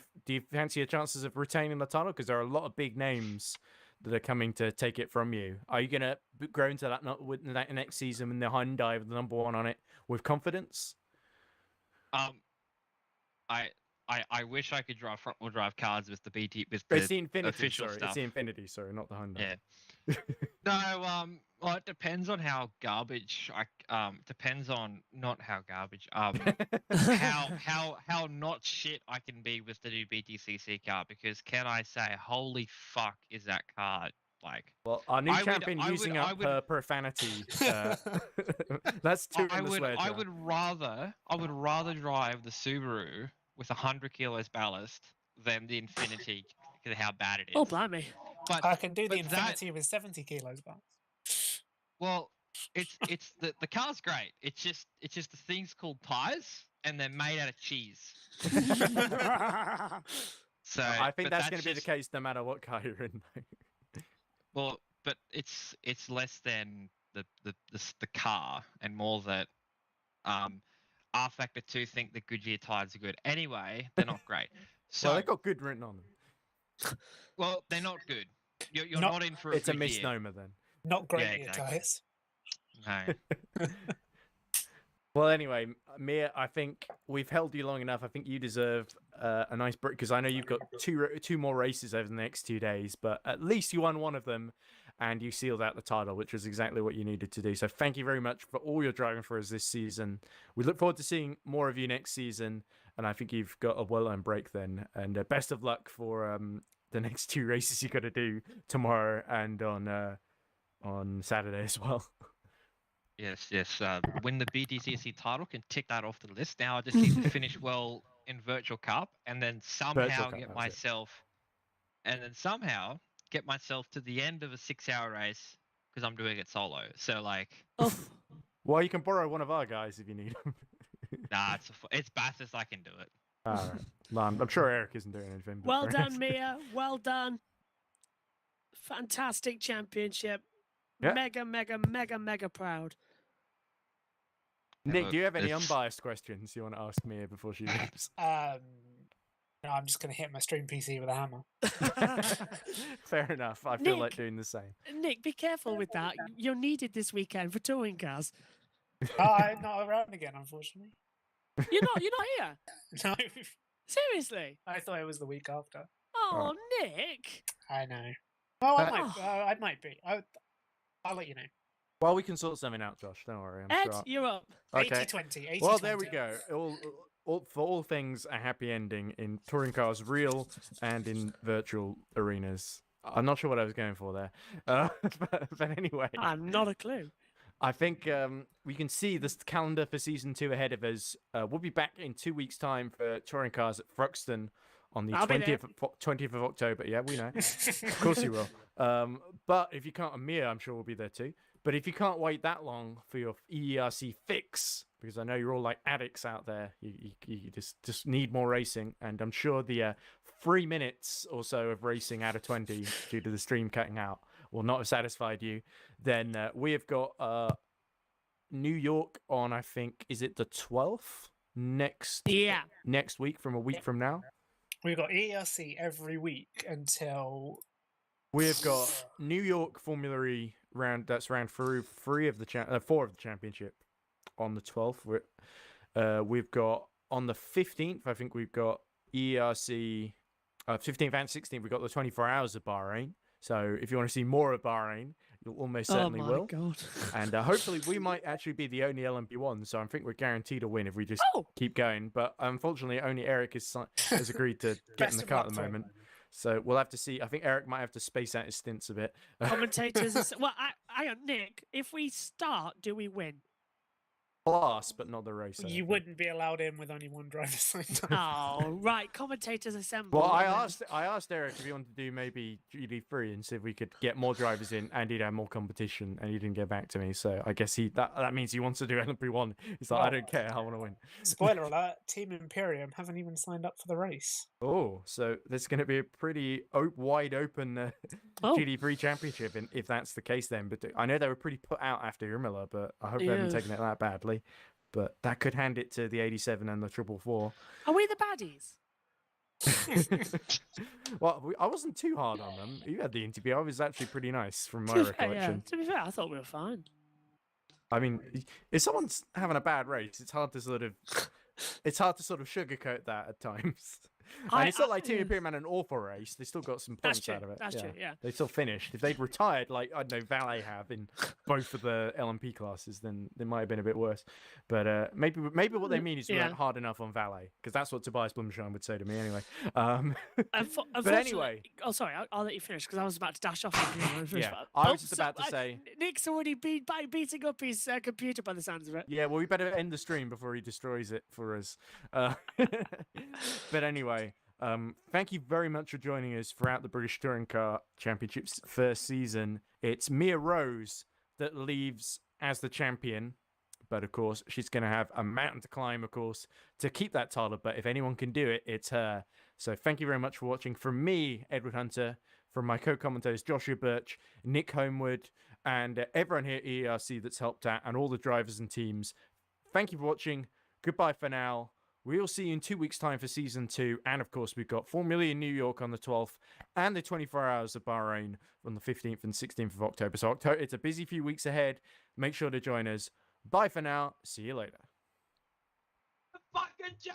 fancy your chances of retaining the title? Because there are a lot of big names that are coming to take it from you. Are you going to grow into that next season in the Hyundai with the #1 on it with confidence? I I wish I could drive front wheel drive cars with the BT with It's the the Infinity, official sorry. stuff. It's the Infinity, sorry, not the Hyundai. Yeah. No, well, it depends on how garbage depends on not how garbage, how not shit I can be with the new BTCC car, because can I say, holy fuck, is that car like? Well, our new champion I using would- up her profanity. That's two in the swear I jar. would rather drive the Subaru with 100 kilos ballast than the Infinity because of how bad it is. Oh, blimey. But I can do the but that- Infinity with 70 kilos back. well, it's the car's great. It's just the thing's called tires and they're made out of cheese. So I think but that's going to be the just- case no matter what car you're in. Well, but it's less than the car and more that R Factor 2 think the Goodyear tires are good. Anyway, they're not great. So Well, they got good written on them. well, they're not good. You're Not- not in for a It's a Goodyear. misnomer then. Not great Yeah, rear exactly. tyres. No. Well, anyway, Mia, I think we've held you long enough. I think you deserve a nice break because I know you've got two more races over the next 2 days, but at least you won one of them and you sealed out the title, which was exactly what you needed to do. So thank you very much for all your driving for us this season. We look forward to seeing more of you next season, and I think you've got a well-earned break then. And best of luck for the next 2 races you got to do tomorrow and on Saturday as well. Yes. Win the BTCC title, can tick that off the list. Now I just need to finish well in Virtual Cup, and then somehow Cup, get that's it. myself to the end of a 6-hour race because I'm doing it solo. So like, Oh, Well, you can borrow one of our guys if you need them. nah, it's Bathurst. I can do it. All right. Well, I'm sure Eric isn't doing anything. but well for done, him. Mia. Well done. Fantastic championship. Yeah. Mega proud. Nick, look, do you have any it's- unbiased questions you want to ask Mia before she leaves? No, I'm just going to hit my stream PC with a hammer. Fair enough. I feel like Nick. doing the same. Nick, be careful with that. You're needed this weekend for touring cars. Oh, I'm not around again, unfortunately. You're not here. No, Seriously. I thought it was the week after. Oh, Nick. I know. Oh, Uh, I might be. I'll let you know. Well, we can sort something out, Josh. Don't worry. I'm Ed, sure. you're up. Okay. 80-20. 80-20. Well, there we go. For all things, a happy ending in touring cars, real and in virtual arenas. I'm not sure what I was going for there, but anyway, I'm not a clue. I think we can see this calendar for season 2 ahead of us. We'll be back in 2 weeks' time for touring cars at Thruxton on the I'll be there. 20th of October. Yeah, we know. Of course you will. But if you can't, Mia, I'm sure will be there too. But if you can't wait that long for your EERC fix, because I know you're all like addicts out there, you just need more racing, and I'm sure the 3 minutes or so of racing out of 20 due to the stream cutting out will not have satisfied you. Then we have got New York on, I think, is it the 12th next week, from a week from now? We've got ERC every week until We've got New York Formula E round. That's round 4 of the championship on the 12th. We've got on the 15th. I think we've got ERC 15th and 16th. We've got the 24 hours of Bahrain. So if you want to see more of Bahrain, you'll almost certainly oh my will. God. And hopefully we might actually be the only LMP1. So I think we're guaranteed a win if we just Oh, keep going. But unfortunately, only Eric has agreed to get in best the of car luck at the to him. moment. So we'll have to see. I think Eric might have to space out his stints a bit. commentators. Well, hang on, Nick. If we start, do we win? class, but not the race. I You think. wouldn't be allowed in with only one driver signed up. Oh, right. Commentators assemble. Well, and then- I asked Eric if he wanted to do maybe GD3 and see if we could get more drivers in and he'd have more competition, and he didn't get back to me. So I guess that means he wants to do LMP1. He's like, I Well, don't care, I want to win. Spoiler alert: Team Imperium haven't even signed up for the race. Oh, so there's going to be a pretty wide open Oh. GD3 championship, and if that's the case, then. But I know they were pretty put out after Imola, but I hope they haven't Yeah. taken it that badly. But that could hand it to the 87 and the 444. Are we the baddies? Well, I wasn't too hard on them. You had the interview. I was actually pretty nice from my To be fair, recollection. To be fair, I thought we were fine. I mean, if someone's having a bad race, it's hard to sort of sugarcoat that at times. And it's not like Team Imperium had an awful race. They still got some That's points true. out of it. That's true. Yeah. They still finished. If they'd retired, like, I don't know, Valet have in both of the LMP classes, then they might have been a bit worse. But maybe what they mean is we Yeah. weren't hard enough on Valet, because that's what Tobias Blumschein would say to me anyway. Unfortunately- anyway. Oh, sorry. I'll let you finish because I was about to dash off. Yeah, I was just about to say. Nick's already beating up his computer by the sounds of it. Yeah, well, we better end the stream before he destroys it for us. But anyway, thank you very much for joining us throughout the British Touring Car Championship's first season. It's Mia Rose that leaves as the champion, but of course, she's going to have a mountain to climb, of course, to keep that title. But if anyone can do it, it's her. So thank you very much for watching. From me, Edward Hunter, from my co-commentators Joshua Birch, Nick Homewood, and everyone here at EERC that's helped out, and all the drivers and teams. Thank you for watching. Goodbye for now. We'll see you in 2 weeks' time for season 2. And of course, we've got Formula E in New York on the 12th and the 24 Hours of Bahrain on the 15th and 16th of October. So it's a busy few weeks ahead. Make sure to join us. Bye for now. See you later. Fucking joke!